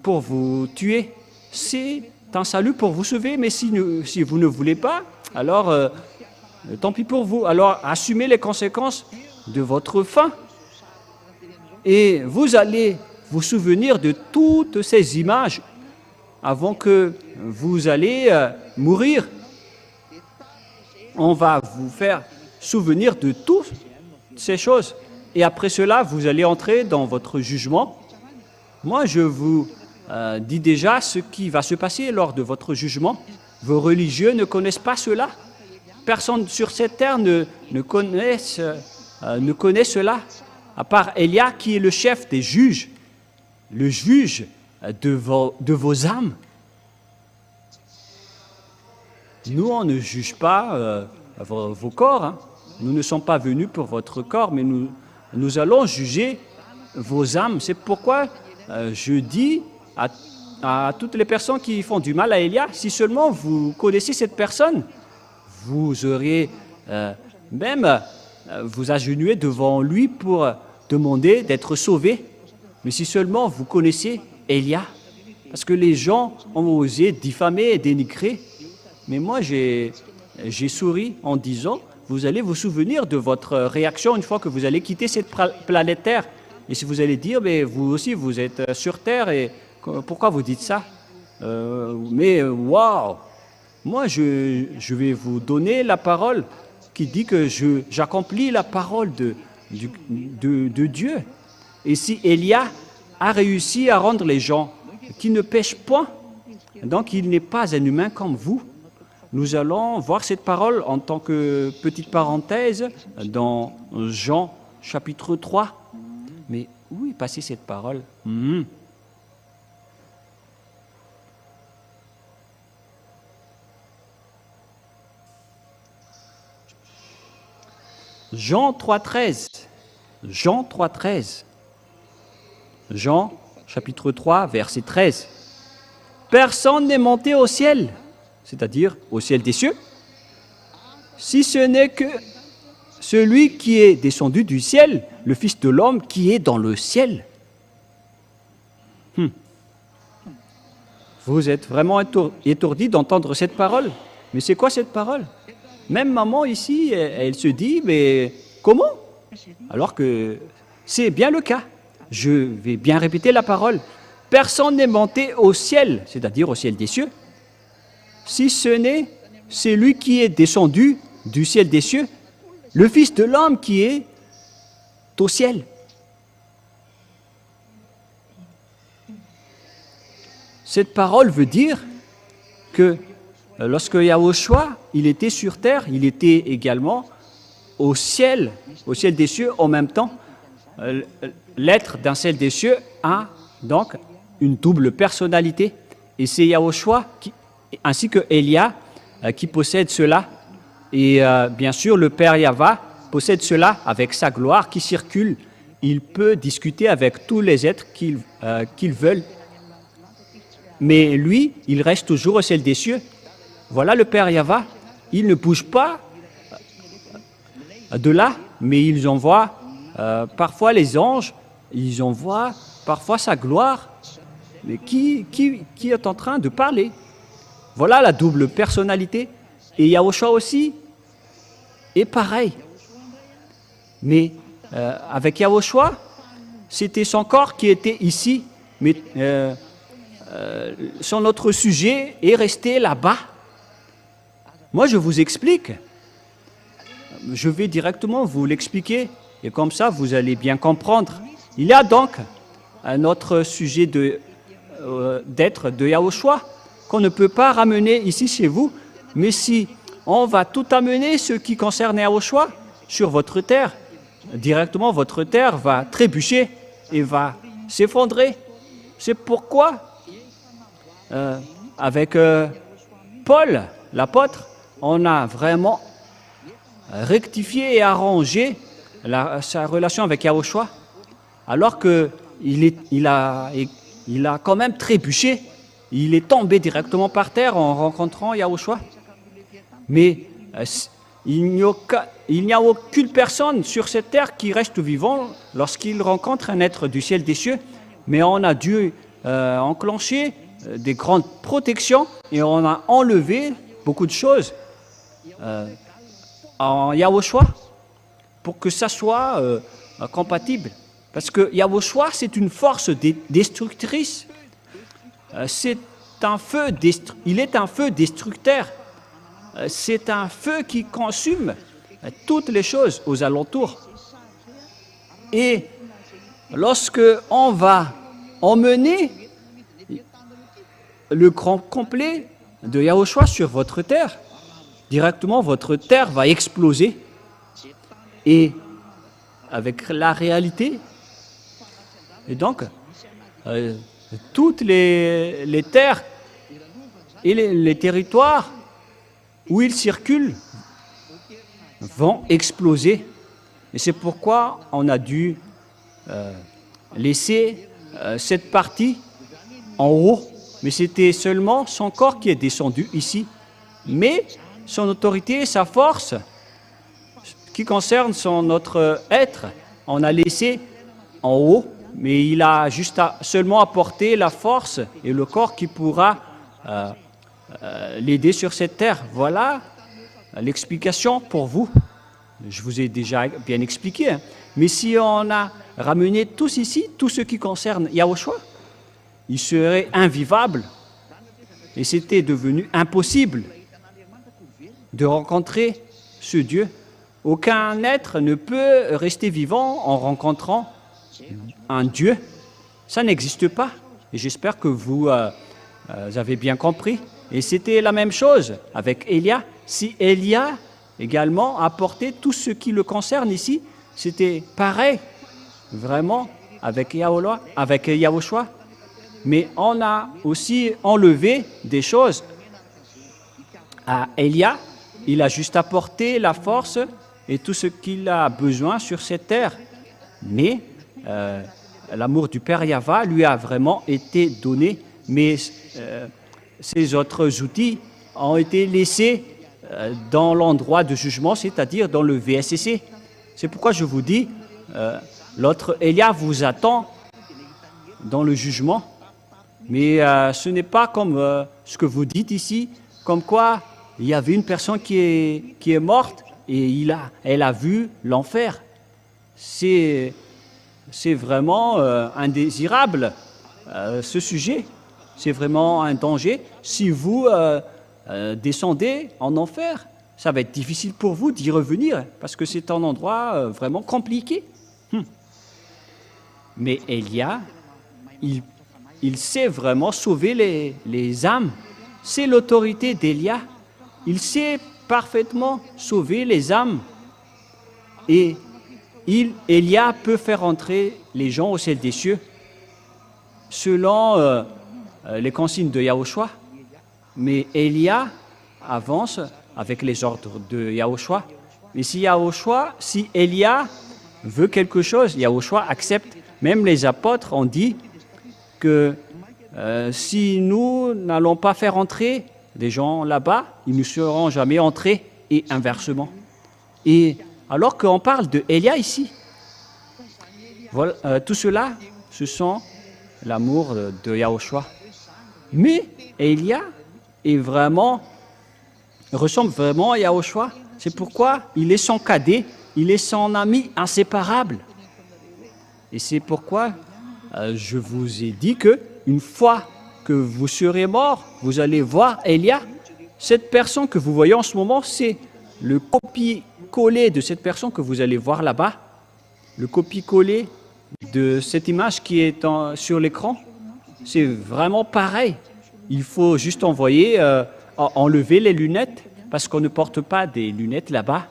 pour vous tuer. C'est un salut pour vous sauver, mais si vous ne voulez pas, alors tant pis pour vous. Alors assumez les conséquences de votre faim. Et vous allez vous souvenir de toutes ces images avant que vous allez mourir. On va vous faire souvenir de toutes ces choses. Et après cela, vous allez entrer dans votre jugement. Moi, je vous dis déjà ce qui va se passer lors de votre jugement. Vos religieux ne connaissent pas cela. Personne sur cette terre ne connaît cela, à part Élia qui est le chef des juges, le juge de vos âmes. Nous, on ne juge pas vos corps. Hein. Nous ne sommes pas venus pour votre corps, mais nous allons juger vos âmes. C'est pourquoi je dis à toutes les personnes qui font du mal à Élia, si seulement vous connaissez cette personne, vous auriez même vous agenouiller devant lui pour demander d'être sauvé. Mais si seulement vous connaissez Élia, parce que les gens ont osé diffamer et dénigrer Mais moi, j'ai souri en disant, vous allez vous souvenir de votre réaction une fois que vous allez quitter cette planète Terre. Et si vous allez dire, mais vous aussi, vous êtes sur Terre, et pourquoi vous dites ça? Mais waouh! Moi, je vais vous donner la parole qui dit que j'accomplis la parole de Dieu. Et si Élia a réussi à rendre les gens qui ne pêchent point, donc il n'est pas un humain comme vous. Nous allons voir cette parole en tant que petite parenthèse dans Jean chapitre 3. Mais où est passée cette parole? Jean 3,13. Jean 3,13. Jean chapitre 3, verset 13. Personne n'est monté au ciel, c'est-à-dire au ciel des cieux, si ce n'est que celui qui est descendu du ciel, le Fils de l'homme qui est dans le ciel. Vous êtes vraiment étourdi d'entendre cette parole. Mais c'est quoi cette parole? Même maman ici, elle se dit, mais comment? Alors que c'est bien le cas. Je vais bien répéter la parole. Personne n'est monté au ciel, c'est-à-dire au ciel des cieux, si ce n'est celui qui est descendu du ciel des cieux, le Fils de l'homme qui est au ciel. Cette parole veut dire que lorsque Yahushua, il était sur terre, il était également au ciel des cieux en même temps. L'être d'un ciel des cieux a donc une double personnalité. Et c'est Yahushua ainsi que Élia qui possède cela. Et bien sûr, le Père Yahva possède cela avec sa gloire qui circule. Il peut discuter avec tous les êtres qu'il veut. Mais lui, il reste toujours au ciel des cieux. Voilà le Père Yahva. Il ne bouge pas de là, mais ils envoient parfois les anges, ils envoient parfois sa gloire. Mais qui est en train de parler? Voilà la double personnalité. Et Yahushua aussi est pareil. Mais avec Yahushua, c'était son corps qui était ici, mais son autre sujet est resté là-bas. Moi, je vous explique. Je vais directement vous l'expliquer, et comme ça, vous allez bien comprendre. Il y a donc un autre sujet d'être de Yahushua qu'on ne peut pas ramener ici chez vous, mais si on va tout amener ce qui concerne Yahushua sur votre terre, directement votre terre va trébucher et va s'effondrer. C'est pourquoi, avec Paul, l'apôtre, on a vraiment rectifié et arrangé sa relation avec Yahushua, alors qu'il a quand même trébuché. Il est tombé directement par terre en rencontrant Yahushua. Mais il n'y a aucune personne sur cette terre qui reste vivant lorsqu'il rencontre un être du ciel des cieux. Mais on a dû enclencher des grandes protections et on a enlevé beaucoup de choses en Yahushua pour que ça soit compatible. Parce que Yahushua, c'est une force destructrice. Il est un feu destructeur. C'est un feu qui consume toutes les choses aux alentours. Et lorsque on va emmener le grand complet de Yahushua sur votre terre, directement votre terre va exploser. Et avec la réalité, et donc toutes les terres et les territoires où ils circulent vont exploser. Et c'est pourquoi on a dû laisser cette partie en haut. Mais c'était seulement son corps qui est descendu ici. Mais son autorité et sa force, qui concerne son autre être, on a laissé en haut. Mais il a juste seulement apporté la force et le corps qui pourra l'aider sur cette terre. Voilà l'explication pour vous. Je vous ai déjà bien expliqué. Hein. Mais si on a ramené tous ici, tout ce qui concerne Yahushua, il serait invivable. Et c'était devenu impossible de rencontrer ce Dieu. Aucun être ne peut rester vivant en rencontrant un Dieu. Ça n'existe pas. Et j'espère que vous avez bien compris. Et c'était la même chose avec Élia. Si Élia également apportait tout ce qui le concerne ici, c'était pareil, vraiment, avec Yahushua. Mais on a aussi enlevé des choses à Élia. Il a juste apporté la force et tout ce qu'il a besoin sur cette terre. Mais l'amour du Père Yahva lui a vraiment été donné. Mais ces autres outils ont été laissés dans l'endroit de jugement, c'est-à-dire dans le VSCC. C'est pourquoi je vous dis, l'autre Élia vous attend dans le jugement. Mais ce n'est pas comme ce que vous dites ici, comme quoi il y avait une personne qui est morte et elle a vu l'enfer. C'est vraiment indésirable, ce sujet. C'est vraiment un danger. Si vous descendez en enfer, ça va être difficile pour vous d'y revenir, parce que c'est un endroit vraiment compliqué. Mais Élia, il sait vraiment sauver les âmes. C'est l'autorité d'Élia. Il sait parfaitement sauver les âmes. Et Élia peut faire entrer les gens au ciel des cieux selon les consignes de Yahushua. Mais Élia avance avec les ordres de Yahushua. Et si Élia veut quelque chose, Yahushua accepte. Même les apôtres ont dit que si nous n'allons pas faire entrer des gens là-bas, ils ne seront jamais entrés, et inversement. Et alors qu'on parle de Élia ici, voilà, tout cela, ce sont l'amour de Yahushua. Mais Élia ressemble vraiment à Yahushua. C'est pourquoi il est son cadet, il est son ami inséparable. Et c'est pourquoi je vous ai dit que une fois que vous serez mort, vous allez voir Élia. Cette personne que vous voyez en ce moment, c'est le copier-coller de cette personne que vous allez voir là-bas. Le copier-coller de cette image qui est sur l'écran, c'est vraiment pareil. Il faut juste enlever les lunettes, parce qu'on ne porte pas des lunettes là-bas.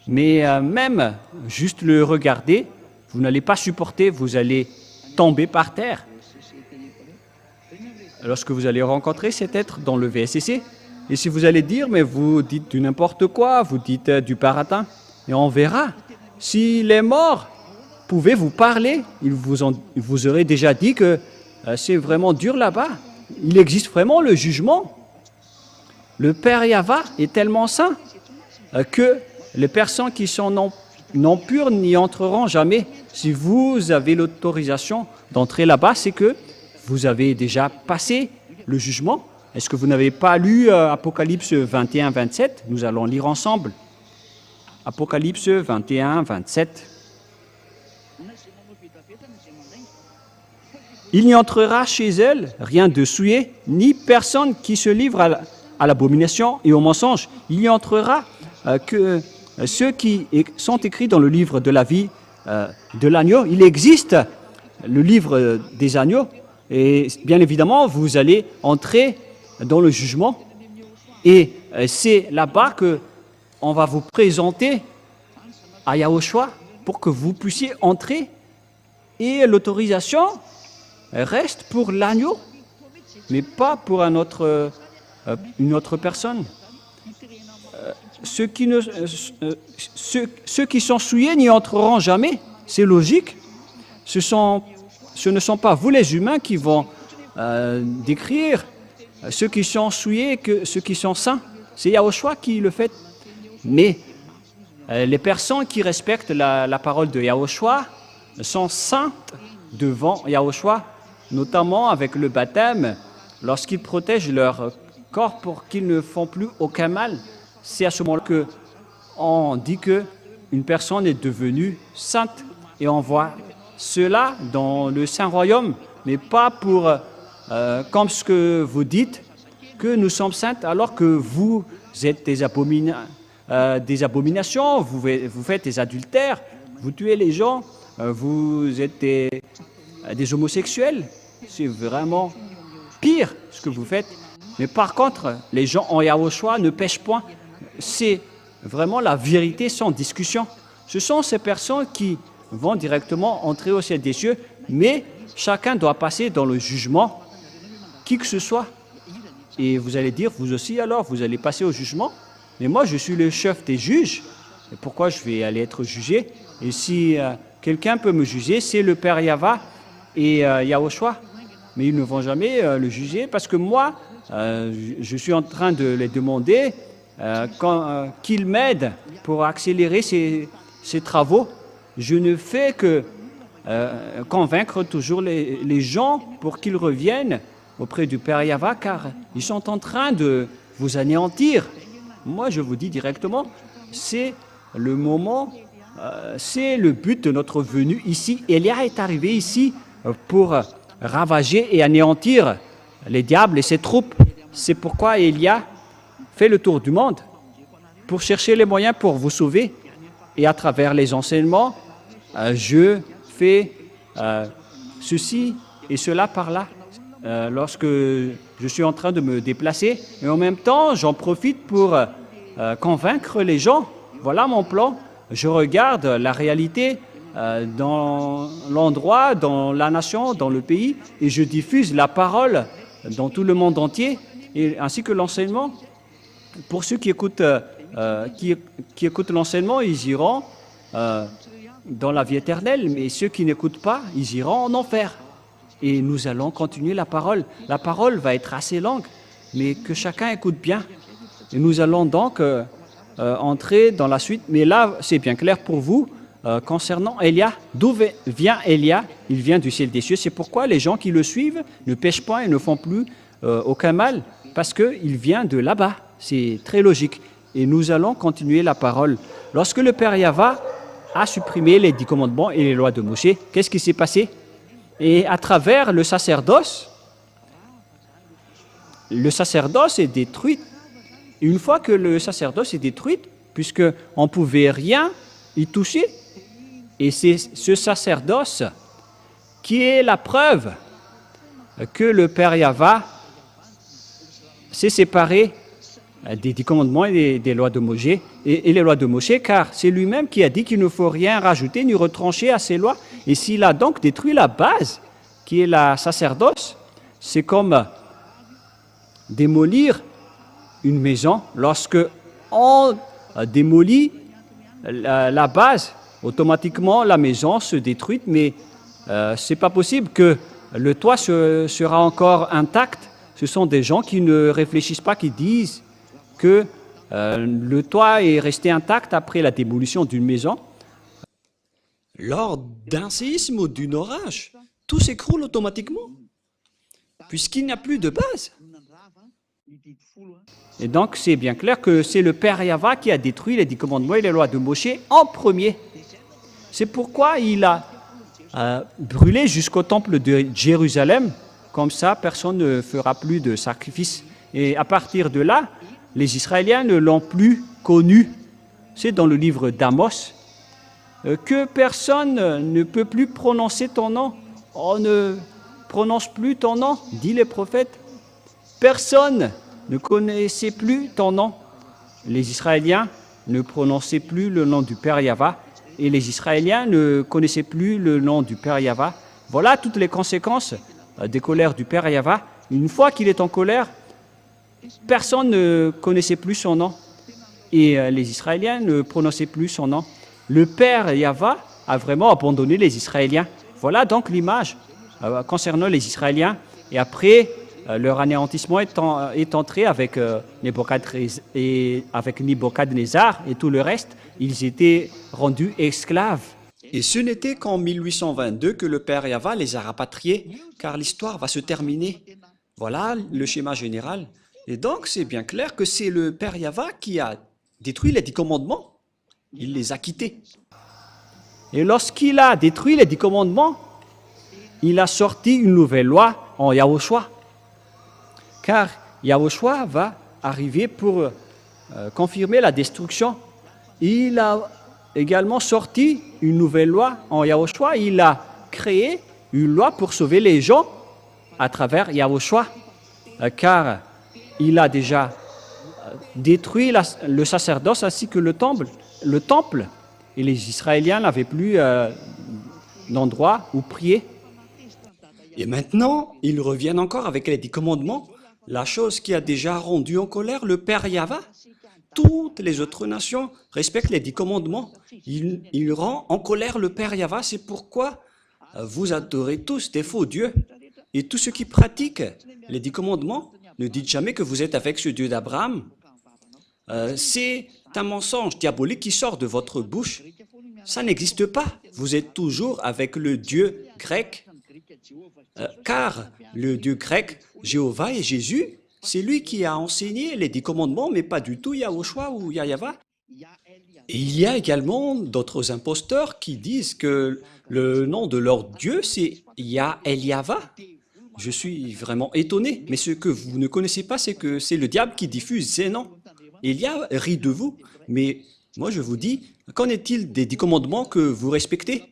Mais même juste le regarder, vous n'allez pas supporter, vous allez tomber par terre. Lorsque vous allez rencontrer cet être dans le VSCC, et si vous allez dire, mais vous dites du n'importe quoi, vous dites du baratin, et on verra. Si les morts pouvaient vous parler, ils vous auraient déjà dit que c'est vraiment dur là-bas. Il existe vraiment le jugement. Le Père Yahva est tellement saint que les personnes qui sont non pures n'y entreront jamais. Si vous avez l'autorisation d'entrer là-bas, c'est que vous avez déjà passé le jugement. Est-ce que vous n'avez pas lu Apocalypse 21, 27? Nous allons lire ensemble. Apocalypse 21, 27. Il n'y entrera chez elle rien de souillé, ni personne qui se livre à l'abomination et au mensonge. Il n'y entrera que ceux qui sont écrits dans le livre de la vie de l'agneau. Il existe le livre des agneaux, et bien évidemment, vous allez entrer dans le jugement. Et c'est là-bas qu'on va vous présenter à Yahushua pour que vous puissiez entrer. Et l'autorisation reste pour l'agneau, mais pas pour une autre personne. Ceux qui sont souillés n'y entreront jamais, c'est logique. Ce ne sont pas vous les humains qui vont décrire ceux qui sont souillés que ceux qui sont saints. C'est Yahushua qui le fait. Mais les personnes qui respectent la parole de Yahushua sont saintes devant Yahushua, notamment avec le baptême lorsqu'ils protègent leur corps pour qu'ils ne font plus aucun mal, c'est à ce moment-là qu'on dit qu'une personne est devenue sainte. Et on voit cela dans le Saint Royaume, mais pas pour, comme ce que vous dites, que nous sommes saintes alors que vous êtes des abominations, vous faites des adultères, vous tuez les gens, vous êtes des homosexuels. C'est vraiment pire ce que vous faites. Mais par contre, les gens en Yahushua ne pêchent point. C'est vraiment la vérité sans discussion. Ce sont ces personnes qui vont directement entrer au ciel des cieux, mais chacun doit passer dans le jugement, qui que ce soit. Et vous allez dire, vous aussi alors, vous allez passer au jugement. Mais moi, je suis le chef des juges. Et pourquoi je vais aller être jugé? Et si quelqu'un peut me juger, c'est le Père Yahva et Yahushua. Mais ils ne vont jamais le juger parce que moi, je suis en train de les demander qu'ils m'aident pour accélérer ces travaux. Je ne fais que convaincre toujours les gens pour qu'ils reviennent auprès du Père Yahva, car ils sont en train de vous anéantir. Moi, je vous dis directement, c'est le moment, c'est le but de notre venue ici. Élia est arrivé ici pour ravager et anéantir les diables et ses troupes. C'est pourquoi Élia fait le tour du monde pour chercher les moyens pour vous sauver. Et à travers les enseignements, je fais ceci et cela par là. Lorsque je suis en train de me déplacer, et en même temps, j'en profite pour convaincre les gens. Voilà mon plan. Je regarde la réalité dans l'endroit, dans la nation, dans le pays, et je diffuse la parole dans tout le monde entier, et ainsi que l'enseignement. Pour ceux qui écoutent l'enseignement, ils iront dans la vie éternelle, mais ceux qui n'écoutent pas, ils iront en enfer. Et nous allons continuer la parole. La parole va être assez longue, mais que chacun écoute bien. Et nous allons donc entrer dans la suite. Mais là, c'est bien clair pour vous concernant Élia. D'où vient Élia? Il vient du ciel des cieux. C'est pourquoi les gens qui le suivent ne pêchent pas et ne font plus aucun mal, parce qu'il vient de là-bas. C'est très logique. Et nous allons continuer la parole. Lorsque le Père Yahva a supprimé les 10 commandements et les lois de Moïse, qu'est-ce qui s'est passé? Et à travers le sacerdoce est détruit. Une fois que le sacerdoce est détruit, puisqu'on ne pouvait rien y toucher, et c'est ce sacerdoce qui est la preuve que le Père Yahva s'est séparé des 10 commandements et des lois de Moïse, et les lois de Moïse, car c'est lui-même qui a dit qu'il ne faut rien rajouter ni retrancher à ces lois. Et s'il a donc détruit la base, qui est la sacerdoce, c'est comme démolir une maison. Lorsque on démolit la base, automatiquement la maison se détruit, mais ce n'est pas possible que le toit sera encore intact. Ce sont des gens qui ne réfléchissent pas, qui disent que le toit est resté intact après la démolition d'une maison. Lors d'un séisme ou d'un orage, tout s'écroule automatiquement, puisqu'il n'y a plus de base. Et donc, c'est bien clair que c'est le Père Yahva qui a détruit les 10 commandements et les lois de Moïse en premier. C'est pourquoi il a brûlé jusqu'au temple de Jérusalem. Comme ça, personne ne fera plus de sacrifice. Et à partir de là, les Israéliens ne l'ont plus connu. C'est dans le livre d'Amos que personne ne peut plus prononcer ton nom. On ne prononce plus ton nom, dit les prophètes. Personne ne connaissait plus ton nom. Les Israéliens ne prononçaient plus le nom du Père Yahva et les Israéliens ne connaissaient plus le nom du Père Yahva. Voilà toutes les conséquences des colères du Père Yahva. Une fois qu'il est en colère, personne ne connaissait plus son nom et les Israéliens ne prononçaient plus son nom. Le Père Yahva a vraiment abandonné les Israéliens. Voilà donc l'image concernant les Israéliens. Et après, leur anéantissement est entré avec Nebuchadnezzar et tout le reste. Ils étaient rendus esclaves. Et ce n'était qu'en 1822 que le Père Yahva les a rapatriés, car l'histoire va se terminer Voilà le schéma général. Et donc, c'est bien clair que c'est le Père Yahva qui a détruit les 10 commandements. Il les a quittés. Et lorsqu'il a détruit les 10 commandements, il a sorti une nouvelle loi en Yahushua. Car Yahushua va arriver pour confirmer la destruction. Il a également sorti une nouvelle loi en Yahushua. Il a créé une loi pour sauver les gens à travers Yahushua. Car il a déjà détruit le sacerdoce ainsi que le temple. Et les Israéliens n'avaient plus d'endroit où prier. Et maintenant, ils reviennent encore avec les 10 commandements, la chose qui a déjà rendu en colère le Père Yahva. Toutes les autres nations respectent les 10 commandements. Il rend en colère le Père Yahva. C'est pourquoi vous adorez tous des faux dieux. Et tous ceux qui pratiquent les 10 commandements, ne dites jamais que vous êtes avec ce Dieu d'Abraham. C'est un mensonge diabolique qui sort de votre bouche. Ça n'existe pas. Vous êtes toujours avec le Dieu grec. Car le Dieu grec, Jéhovah et Jésus, c'est lui qui a enseigné les 10 commandements, mais pas du tout Yahushua ou Yahva. Et il y a également d'autres imposteurs qui disent que le nom de leur Dieu, c'est Yahva. Je suis vraiment étonné, mais ce que vous ne connaissez pas, c'est que c'est le diable qui diffuse ces noms. Elia rit de vous, mais moi je vous dis, qu'en est-il des 10 commandements que vous respectez?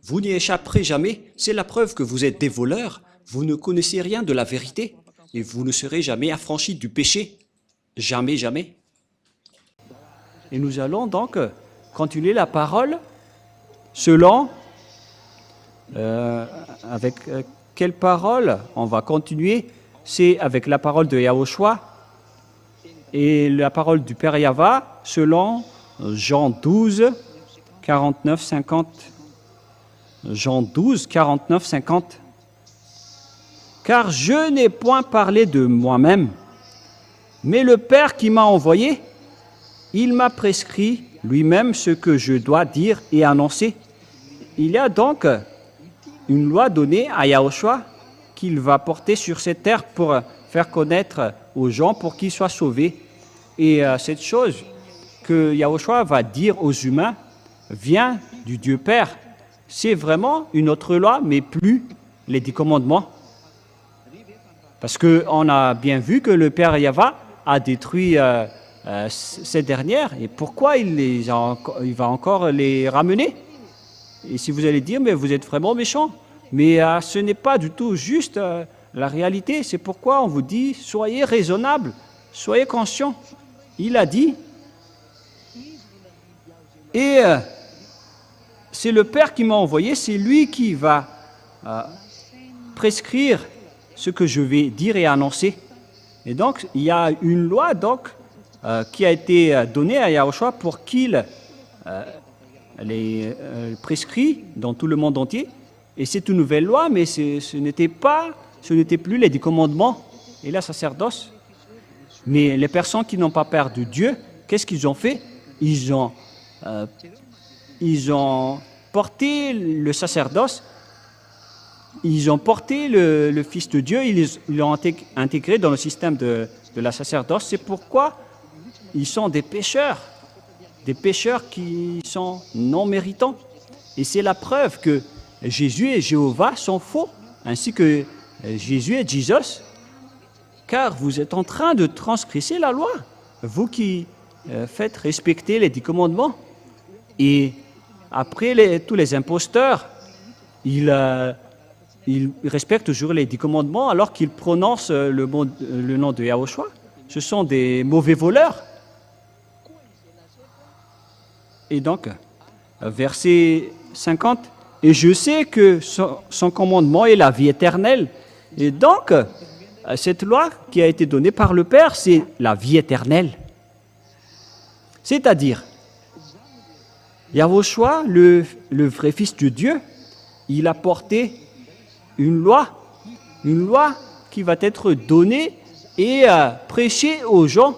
Vous n'y échapperez jamais, c'est la preuve que vous êtes des voleurs, vous ne connaissez rien de la vérité, et vous ne serez jamais affranchis du péché. Jamais, jamais. Et nous allons donc continuer la parole selon... avec quelle parole on va continuer? C'est avec la parole de Yahushua et la parole du Père Yahva selon Jean 12, 49, 50. Jean 12, 49, 50. Car je n'ai point parlé de moi-même, mais le Père qui m'a envoyé, il m'a prescrit lui-même ce que je dois dire et annoncer. Il y a donc une loi donnée à Yahushua qu'il va porter sur cette terre pour faire connaître aux gens pour qu'ils soient sauvés. Et cette chose que Yahushua va dire aux humains vient du Dieu Père. C'est vraiment une autre loi, mais plus les 10 commandements. Parce qu'on a bien vu que le Père Yahva a détruit ces dernières. Et pourquoi il va encore les ramener? Et si vous allez dire, mais vous êtes vraiment méchant. Mais ce n'est pas du tout juste la réalité. C'est pourquoi on vous dit, soyez raisonnables, soyez conscients. Il a dit, et c'est le Père qui m'a envoyé, c'est lui qui va prescrire ce que je vais dire et annoncer. Et donc, il y a une loi qui a été donnée à Yahushua pour qu'il les prescrit dans tout le monde entier. Et c'est une nouvelle loi, mais ce n'était plus les 10 commandements et la sacerdoce. Mais les personnes qui n'ont pas peur de Dieu, qu'est-ce qu'ils ont fait? Ils ont porté le sacerdoce, ils ont porté le Fils de Dieu, ils l'ont intégré dans le système de la sacerdoce. C'est pourquoi ils sont des pécheurs qui sont non méritants. Et c'est la preuve que Jésus et Jéhovah sont faux, ainsi que Jésus et Jesus, car vous êtes en train de transgresser la loi, vous qui faites respecter les 10 commandements. Et après, tous les imposteurs, ils respectent toujours les 10 commandements alors qu'ils prononcent le nom de Yahushua. Ce sont des mauvais voleurs. Et donc, verset 50, « Et je sais que son commandement est la vie éternelle. » Et donc, cette loi qui a été donnée par le Père, c'est la vie éternelle. C'est-à-dire, Yahushua, le vrai Fils de Dieu, il a porté une loi qui va être donnée et prêchée aux gens.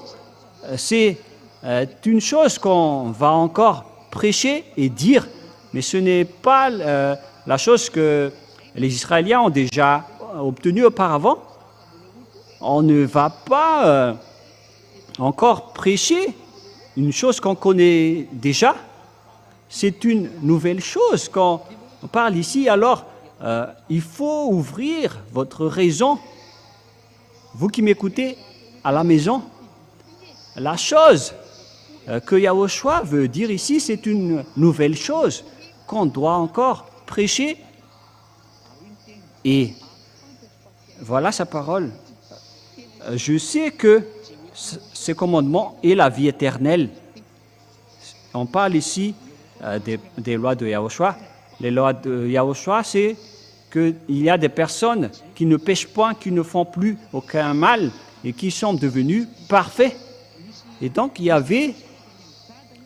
C'est une chose qu'on va encore prêcher et dire, mais ce n'est pas la chose que les Israéliens ont déjà obtenue auparavant. on ne va pas encore prêcher une chose qu'on connaît déjà. C'est une nouvelle chose. Quand on parle ici, alors il faut ouvrir votre raison. Vous qui m'écoutez à la maison, la chose que Yahushua veut dire ici, c'est une nouvelle chose qu'on doit encore prêcher. Et voilà sa parole. Je sais que ce commandement est la vie éternelle. On parle ici des lois de Yahushua. Les lois de Yahushua, c'est qu'il y a des personnes qui ne pêchent point, qui ne font plus aucun mal et qui sont devenus parfaits. Et donc, il y avait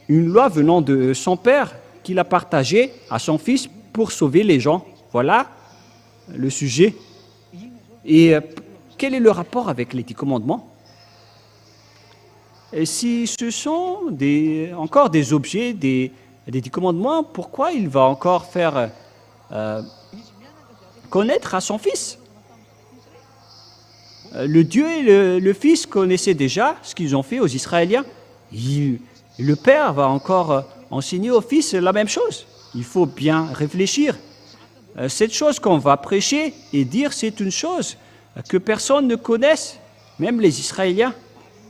une loi venant de son Père qu'il a partagée à son Fils pour sauver les gens. Voilà le sujet. Et quel est le rapport avec les 10 commandements? Et si ce sont encore des objets des 10 commandements, pourquoi il va encore faire connaître à son Fils? Le Dieu et le Fils connaissaient déjà ce qu'ils ont fait aux Israéliens. Le Père va encore enseigner au Fils la même chose. Il faut bien réfléchir. Cette chose qu'on va prêcher et dire, c'est une chose que personne ne connaisse, même les Israéliens.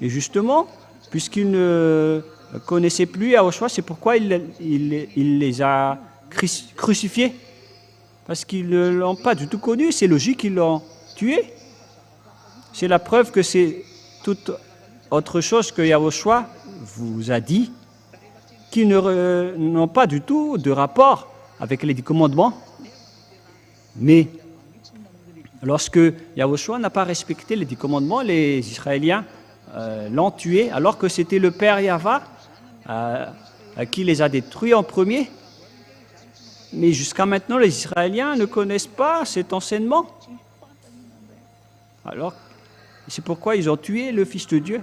Et justement, puisqu'ils ne connaissaient plus Yahushua, c'est pourquoi il les a crucifiés. Parce qu'ils ne l'ont pas du tout connu, c'est logique qu'ils l'ont tué. C'est la preuve que c'est toute autre chose que Yahushua vous a dit, qui n'ont pas du tout de rapport avec les 10 commandements. Mais lorsque Yahushua n'a pas respecté les 10 commandements, les Israéliens l'ont tué, alors que c'était le Père Yahva qui les a détruits en premier. Mais jusqu'à maintenant, les Israéliens ne connaissent pas cet enseignement. Alors, c'est pourquoi ils ont tué le Fils de Dieu.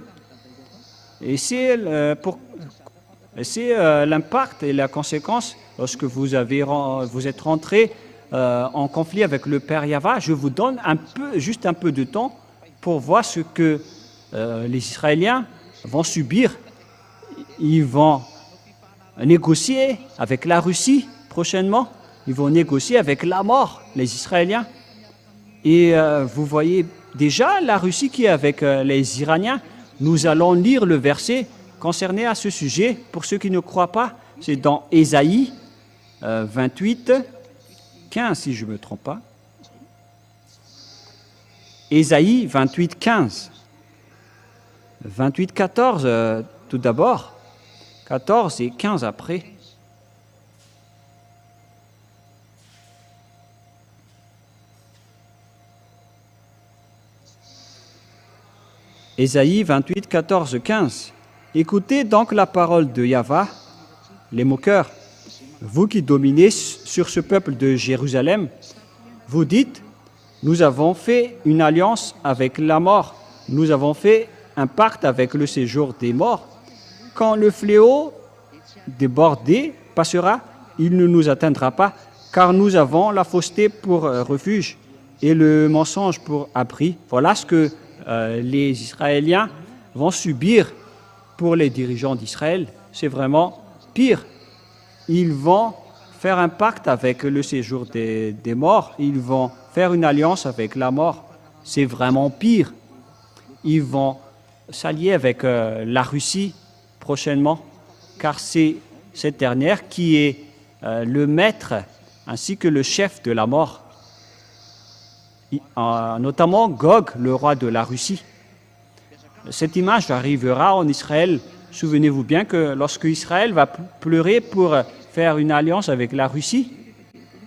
Et c'est l'impact et la conséquence lorsque vous êtes rentré en conflit avec le Père Yahva. Je vous donne juste un peu de temps pour voir ce que les Israéliens vont subir. Ils vont négocier avec la Russie prochainement. Ils vont négocier avec la mort, les Israéliens. Et vous voyez déjà la Russie qui est avec les Iraniens. Nous allons lire le verset concerné à ce sujet. Pour ceux qui ne croient pas, c'est dans Ésaïe 28, 15, si je ne me trompe pas. Ésaïe 28, 15. 28, 14, tout d'abord. 14 et 15 après. Ésaïe 28, 14, 15. Écoutez donc la parole de Yahva, les moqueurs, vous qui dominez sur ce peuple de Jérusalem. Vous dites, nous avons fait une alliance avec la mort, nous avons fait un pacte avec le séjour des morts. Quand le fléau débordé passera, il ne nous atteindra pas, car nous avons la fausseté pour refuge et le mensonge pour abri. Voilà ce que les Israéliens vont subir pour les dirigeants d'Israël. C'est vraiment pire. Ils vont faire un pacte avec le séjour des morts. Ils vont faire une alliance avec la mort. C'est vraiment pire. Ils vont s'allier avec la Russie prochainement, car c'est cette dernière qui est le maître ainsi que le chef de la mort. Notamment Gog, le roi de la Russie. Cette image arrivera en Israël. Souvenez-vous bien que lorsque Israël va pleurer pour faire une alliance avec la Russie,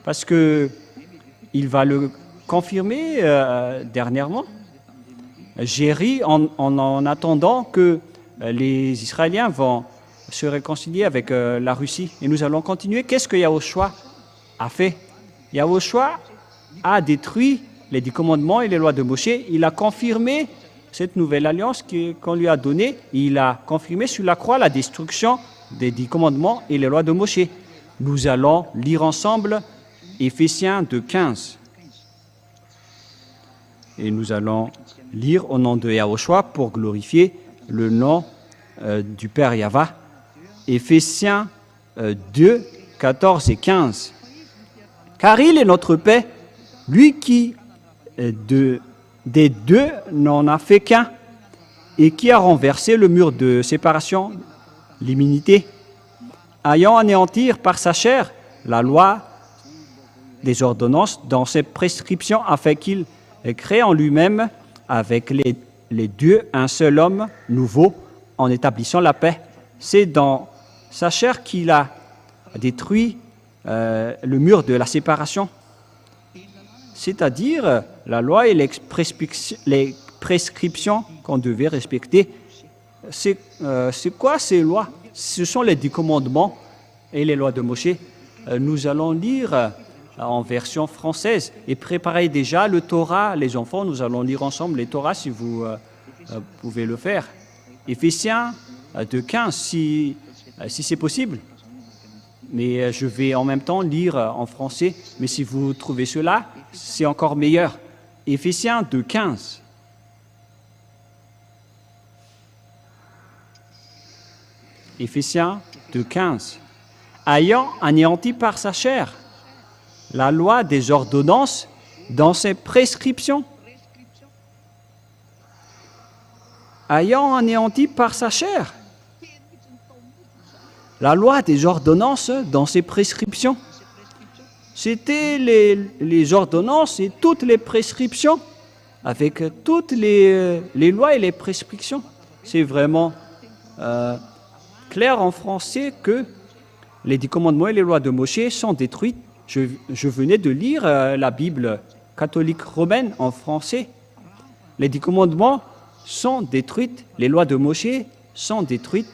parce qu'il va le confirmer dernièrement, j'ai ri en attendant que les Israéliens vont se réconcilier avec la Russie. Et nous allons continuer. Qu'est-ce que Yahushua a fait? Yahushua a détruit les 10 commandements et les lois de Moshe. Il a confirmé cette nouvelle alliance qu'on lui a donnée. Il a confirmé sur la croix la destruction des 10 commandements et les lois de Moshe. Nous allons lire ensemble Éphésiens 2, 15. et nous allons lire au nom de Yahushua pour glorifier le nom du Père Yahva. Éphésiens 2, 14 et 15. Car il est notre paix, lui qui des deux n'en a fait qu'un, et qui a renversé le mur de séparation, l'immunité, ayant anéanti par sa chair la loi des ordonnances dans ses prescriptions, afin qu'il crée en lui-même avec les deux un seul homme nouveau en établissant la paix. C'est dans sa chair qu'il a détruit le mur de la séparation, c'est-à-dire la loi et les prescriptions qu'on devait respecter. C'est quoi ces lois? Ce sont les 10 commandements et les lois de Moshe. Nous allons lire en version française et préparez déjà le Torah. Les enfants, nous allons lire ensemble les Torahs si vous pouvez le faire. Éphésiens 2.15 si c'est possible. Mais je vais en même temps lire en français. Mais si vous trouvez cela, c'est encore meilleur. Éphésiens 2.15. Éphésiens 2.15. Ayant anéanti par sa chair la loi des ordonnances dans ses prescriptions. Ayant anéanti par sa chair la loi des ordonnances dans ses prescriptions. C'était les ordonnances et toutes les prescriptions, avec toutes les lois et les prescriptions. C'est vraiment clair en français que les 10 commandements et les lois de Moshe sont détruites. Je venais de lire la Bible catholique romaine en français. Les 10 commandements sont détruites, les lois de Moshe sont détruites.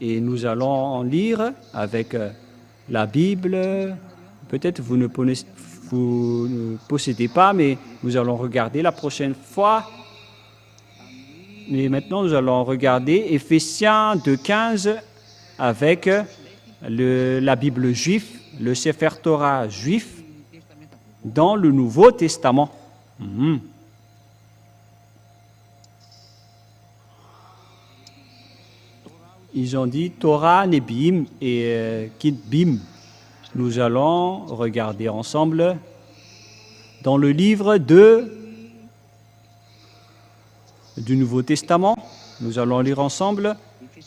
Et nous allons en lire avec la Bible. Peut-être vous ne possédez pas, mais nous allons regarder la prochaine fois. Mais maintenant, nous allons regarder Éphésiens 2.15 avec la Bible juive, le Sefer Torah juif, dans le Nouveau Testament. Ils ont dit Torah, Nebim et Kitbim. Nous allons regarder ensemble dans le livre du Nouveau Testament. Nous allons lire ensemble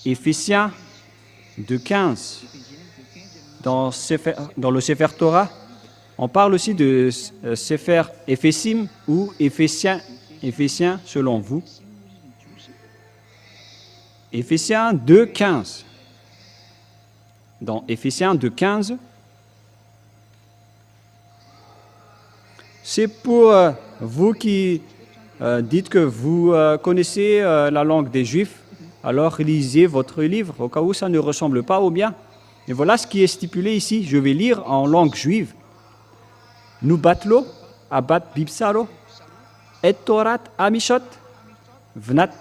Éphésiens 2.15. Dans le Sefer Torah, on parle aussi de Sefer Éphésim ou Éphésiens selon vous. Éphésiens 2.15. Dans Éphésiens 2.15, c'est pour vous qui dites que vous connaissez la langue des Juifs, alors lisez votre livre, au cas où ça ne ressemble pas au mien. Et voilà ce qui est stipulé ici. Je vais lire en langue juive. Nubatlo, abat bibsaro, et torat amishot, vnat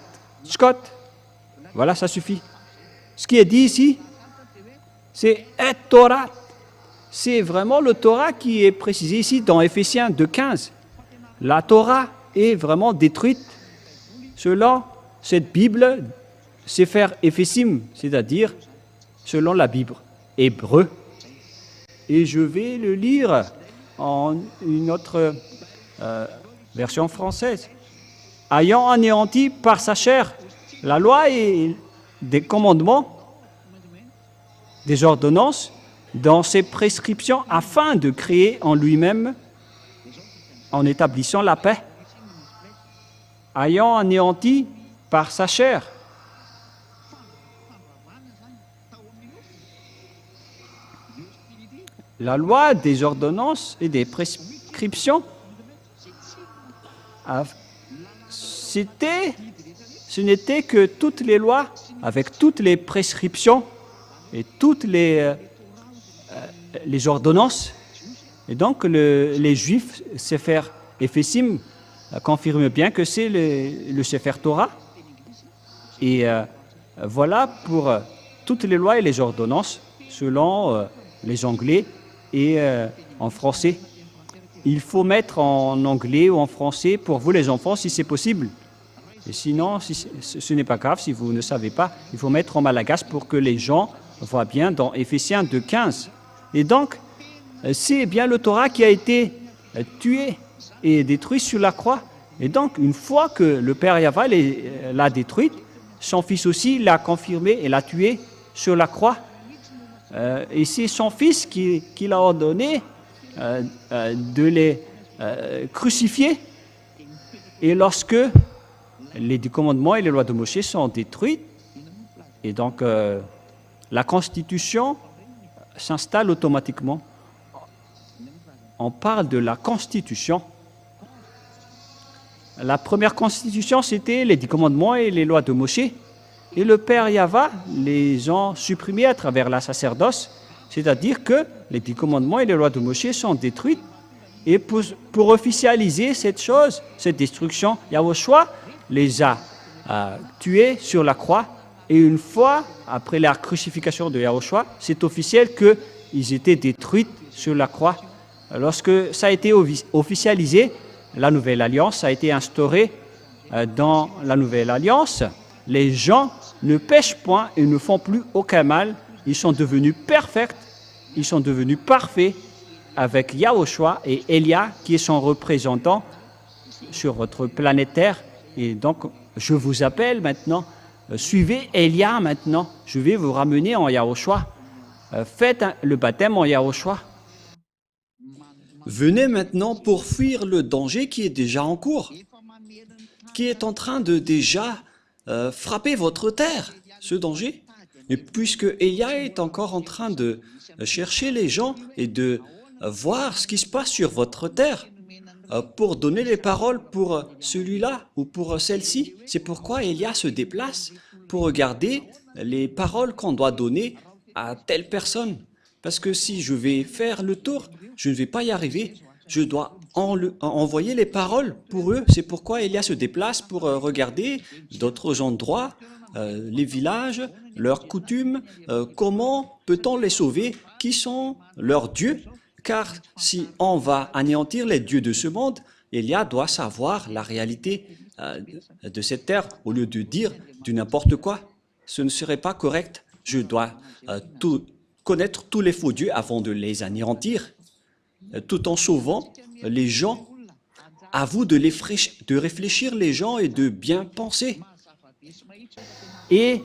shkot. Voilà, ça suffit. Ce qui est dit ici, c'est et Torah. C'est vraiment le Torah qui est précisé ici dans Éphésiens 2.15. La Torah est vraiment détruite selon cette Bible, Sefer Éphésim, c'est-à-dire selon la Bible hébreu. Et je vais le lire en une autre version française. Ayant anéanti par sa chair la loi et des commandements, des ordonnances, dans ses prescriptions, afin de créer en lui-même, en établissant la paix, ayant anéanti par sa chair. La loi des ordonnances et des prescriptions, ce n'était que toutes les lois, avec toutes les prescriptions et toutes les ordonnances. Et donc, les Juifs, Sefer Éphésim, confirment bien que c'est le Sefer Torah. Et voilà pour toutes les lois et les ordonnances, selon les Anglais et en français. il faut mettre en anglais ou en français pour vous les enfants si c'est possible. Et sinon, ce n'est pas grave si vous ne savez pas. Il faut mettre en malagasy pour que les gens voient bien dans Éphésiens 2,15. Et donc, c'est bien le Torah qui a été tué et détruit sur la croix. Et donc, une fois que le Père Yahva l'a détruite, son Fils aussi l'a confirmé et l'a tué sur la croix. Et c'est son Fils qui l'a ordonné de les crucifier. Et lorsque les 10 commandements et les lois de Moshe sont détruites, et donc la Constitution s'installe automatiquement. On parle de la Constitution. La première Constitution, c'était les 10 commandements et les lois de Moshe. Et le Père Yahva les a supprimés à travers la sacerdoce, c'est-à-dire que les 10 commandements et les lois de Moshe sont détruites. Et pour officialiser cette chose, cette destruction, Yahushua les a tués sur la croix. Et une fois après la crucifixion de Yahushua, c'est officiel qu'ils étaient détruits sur la croix. Lorsque ça a été officialisé, la Nouvelle Alliance a été instaurée. Dans la Nouvelle Alliance, les gens ne pêchent point et ne font plus aucun mal. Ils sont devenus parfaits, ils sont devenus parfaits avec Yahushua et Elia qui est son représentant sur votre planète Terre. Et donc, je vous appelle maintenant, suivez Elia maintenant. Je vais vous ramener en Yahushua. Faites le baptême en Yahushua. Venez maintenant pour fuir le danger qui est déjà en cours, qui est en train de déjà frapper votre terre, ce danger. Et puisque Elia est encore en train de chercher les gens et de voir ce qui se passe sur votre terre, pour donner les paroles pour celui-là ou pour celle-ci, c'est pourquoi Elia se déplace pour regarder les paroles qu'on doit donner à telle personne. Parce que si je vais faire le tour, je ne vais pas y arriver. Je dois envoyer les paroles pour eux. C'est pourquoi Elia se déplace pour regarder d'autres endroits, les villages, leurs coutumes, comment peut-on les sauver, qui sont leurs dieux. Car si on va anéantir les dieux de ce monde, Elia doit savoir la réalité de cette terre au lieu de dire du n'importe quoi. Ce ne serait pas correct. Je dois connaître tous les faux dieux avant de les anéantir, tout en sauvant les gens. À vous de réfléchir les gens et de bien penser. Et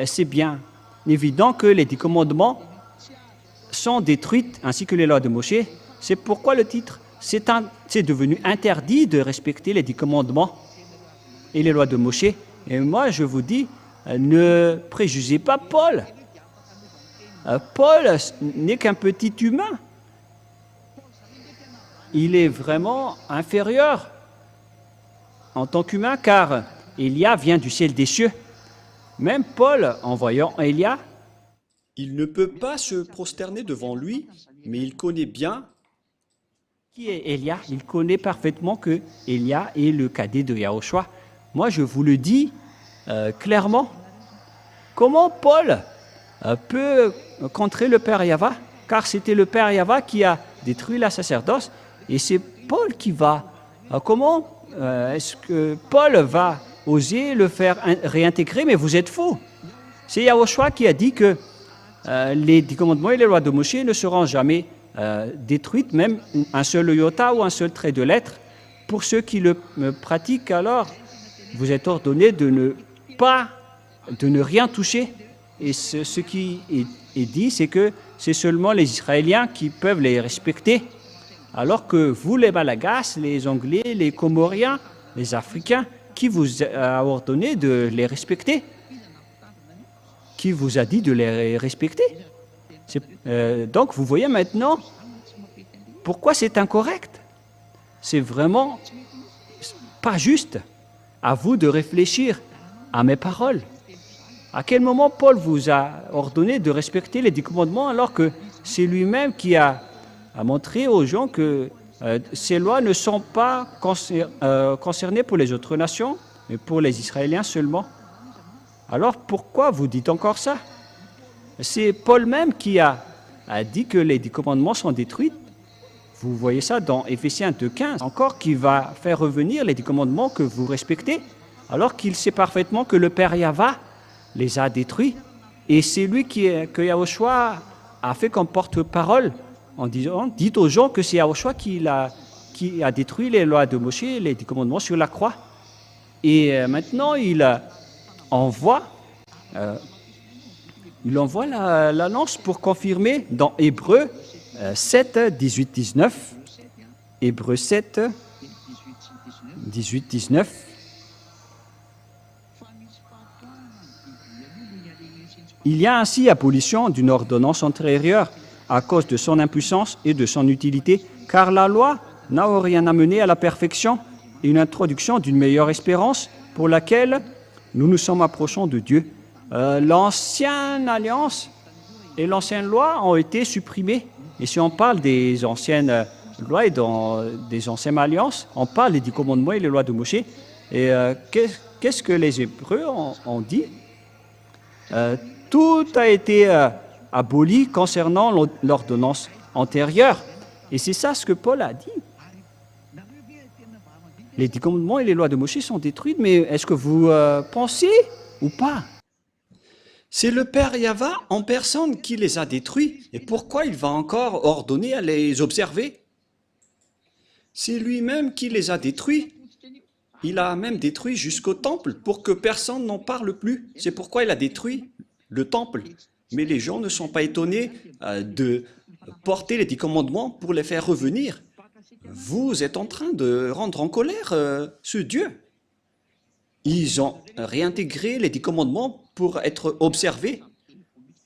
c'est bien évident que les 10 commandements sont détruits, ainsi que les lois de Moshe. C'est pourquoi le titre, c'est devenu interdit de respecter les 10 commandements et les lois de Moshe. Et moi, je vous dis, ne préjugez pas Paul. Paul n'est qu'un petit humain. Il est vraiment inférieur en tant qu'humain, car Élia vient du ciel des cieux. Même Paul, en voyant Élia, il ne peut pas se prosterner devant lui, mais il connaît bien qui est Élia. Il connaît parfaitement que Élia est le cadet de Yahushua. Moi, je vous le dis clairement. Comment Paul peut contrer le Père Yahva, car c'était le Père Yahva qui a détruit la sacerdoce, et c'est Paul qui va. Comment est-ce que Paul va oser le faire réintégrer? Mais vous êtes faux. C'est Yahushua qui a dit que les 10 commandements et les lois de Moshe ne seront jamais détruites, même un seul iota ou un seul trait de lettre. Pour ceux qui le pratiquent, alors, vous êtes ordonnés de ne rien toucher. Et ce qui est dit, c'est que c'est seulement les Israéliens qui peuvent les respecter, alors que vous, les Malagasy, les Anglais, les Comoriens, les Africains, qui vous a ordonné de les respecter? Qui vous a dit de les respecter? Donc, vous voyez maintenant pourquoi c'est incorrect. C'est vraiment pas juste. À vous de réfléchir à mes paroles. À quel moment Paul vous a ordonné de respecter les 10 commandements alors que c'est lui-même qui a montré aux gens que ces lois ne sont pas concernées pour les autres nations, mais pour les Israéliens seulement? Alors pourquoi vous dites encore ça? C'est Paul même qui a dit que les 10 commandements sont détruits. Vous voyez ça dans Éphésiens 2,15, encore qui va faire revenir les 10 commandements que vous respectez, alors qu'il sait parfaitement que le Père Yahva les a détruits. Et c'est lui que Yahushua a fait comme porte-parole en disant, dites aux gens que c'est Yahushua qui a détruit les lois de Moshe, les 10 commandements sur la croix. Et maintenant, il envoie l'annonce pour confirmer dans Hébreux 7, 18, 19. Hébreux 7, 18, 19. Il y a ainsi abolition d'une ordonnance antérieure à cause de son impuissance et de son utilité, car la loi n'a rien amené à la perfection et une introduction d'une meilleure espérance pour laquelle nous nous sommes approchants de Dieu. L'ancienne alliance et l'ancienne loi ont été supprimées. Et si on parle des anciennes lois et des anciennes alliances, on parle des 10 commandements et les lois de Moshe. Et qu'est-ce que les Hébreux ont dit? Tout a été aboli concernant l'ordonnance antérieure. Et c'est ça ce que Paul a dit. Les 10 commandements et les lois de Moshe sont détruites, mais est-ce que vous pensez ou pas? C'est le Père Yahva en personne qui les a détruits. Et pourquoi il va encore ordonner à les observer? C'est lui-même qui les a détruits. Il a même détruit jusqu'au temple pour que personne n'en parle plus. C'est pourquoi il a détruit le temple. Mais les gens ne sont pas étonnés de porter les 10 commandements pour les faire revenir. Vous êtes en train de rendre en colère ce Dieu. Ils ont réintégré les 10 commandements pour être observés.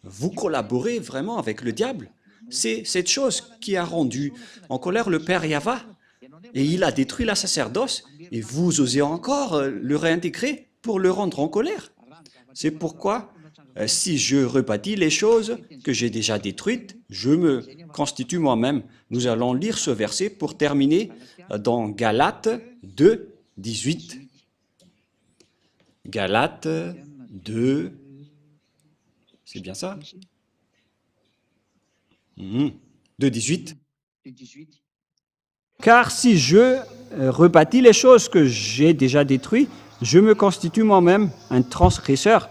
Vous collaborez vraiment avec le diable. C'est cette chose qui a rendu en colère le Père Yahva. Et il a détruit la sacerdoce. Et vous osez encore le réintégrer pour le rendre en colère. C'est pourquoi, si je rebâtis les choses que j'ai déjà détruites, je me constitue moi-même. Nous allons lire ce verset pour terminer dans Galates 2, 18. Galates 2, c'est bien ça? 2, 18. Car si je rebâtis les choses que j'ai déjà détruites, je me constitue moi-même un transgresseur.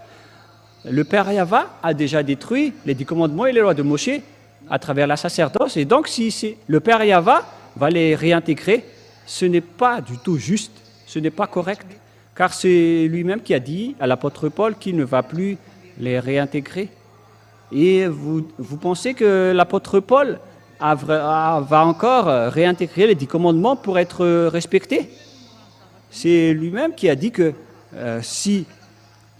Le Père Yahva a déjà détruit les 10 commandements et les lois de Moshe à travers la sacerdoce. Et donc, si le Père Yahva va les réintégrer, ce n'est pas du tout juste, ce n'est pas correct. Car c'est lui-même qui a dit à l'apôtre Paul qu'il ne va plus les réintégrer. Et vous pensez que l'apôtre Paul va encore réintégrer les 10 commandements pour être respecté? C'est lui-même qui a dit que si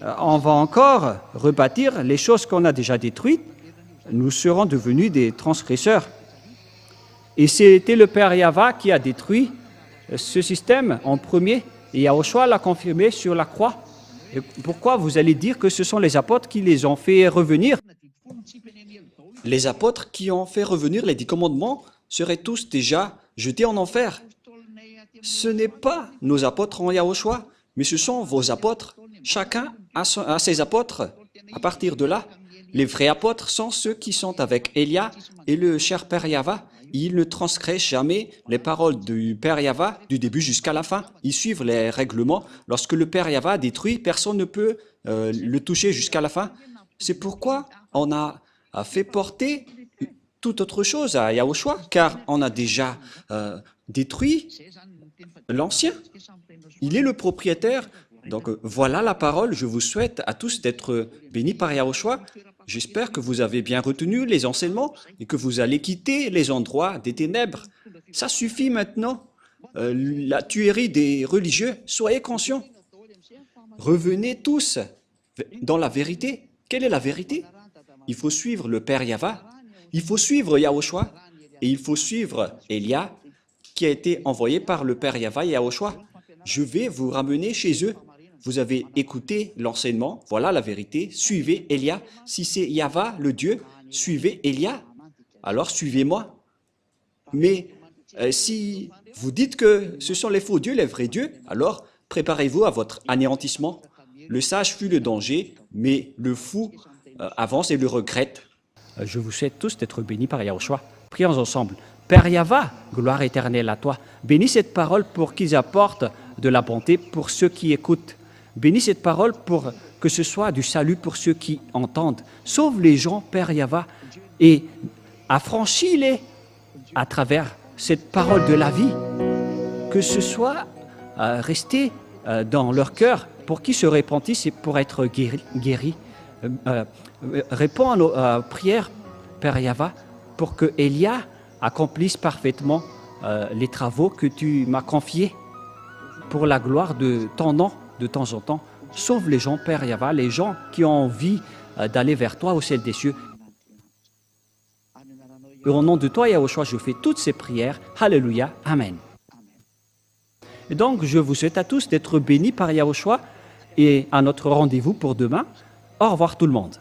on va encore rebâtir les choses qu'on a déjà détruites, nous serons devenus des transgresseurs. Et c'était le Père Yahva qui a détruit ce système en premier, et Yahushua l'a confirmé sur la croix. Et pourquoi vous allez dire que ce sont les apôtres qui les ont fait revenir? Les apôtres qui ont fait revenir les 10 commandements seraient tous déjà jetés en enfer. Ce n'est pas nos apôtres en Yahushua, mais ce sont vos apôtres. Chacun a ses apôtres. À partir de là, les vrais apôtres sont ceux qui sont avec Elia et le cher Père Yahva. Ils ne transgressent jamais les paroles du Père Yahva du début jusqu'à la fin. Ils suivent les règlements. Lorsque le Père Yahva a détruit, personne ne peut le toucher jusqu'à la fin. C'est pourquoi on a fait porter toute autre chose à Yahushua, car on a déjà détruit l'ancien. Il est le propriétaire. Donc voilà la parole. Je vous souhaite à tous d'être bénis par Yahushua. J'espère que vous avez bien retenu les enseignements et que vous allez quitter les endroits des ténèbres. Ça suffit maintenant. La tuerie des religieux, soyez conscients. Revenez tous dans la vérité. Quelle est la vérité? Il faut suivre le Père Yahva, il faut suivre Yahushua et il faut suivre Elia qui a été envoyé par le Père Yahva et Yahushua. Je vais vous ramener chez eux. Vous avez écouté l'enseignement, voilà la vérité, suivez Elia. Si c'est Yahva, le Dieu, suivez Elia, alors suivez-moi. Mais si vous dites que ce sont les faux dieux, les vrais dieux, alors préparez-vous à votre anéantissement. Le sage fuit le danger, mais le fou avance et le regrette. Je vous souhaite tous d'être bénis par Yahushua. Prions ensemble. Père Yahva, gloire éternelle à toi. Bénis cette parole pour qu'ils apportent de la bonté pour ceux qui écoutent. Bénis cette parole pour que ce soit du salut pour ceux qui entendent. Sauve les gens, Père Yahva, et affranchis-les à travers cette parole de la vie. Que ce soit resté dans leur cœur pour qu'ils se repentissent et pour être guéris. Réponds à nos prières, Père Yahva, pour que Elia accomplisse parfaitement les travaux que tu m'as confiés pour la gloire de ton nom de temps en temps. Sauve les gens, Père Yahva, les gens qui ont envie d'aller vers toi au ciel des cieux. Et au nom de toi, Yahushua, je fais toutes ces prières. Alléluia. Amen. Et donc, je vous souhaite à tous d'être bénis par Yahushua et à notre rendez-vous pour demain. Au revoir tout le monde.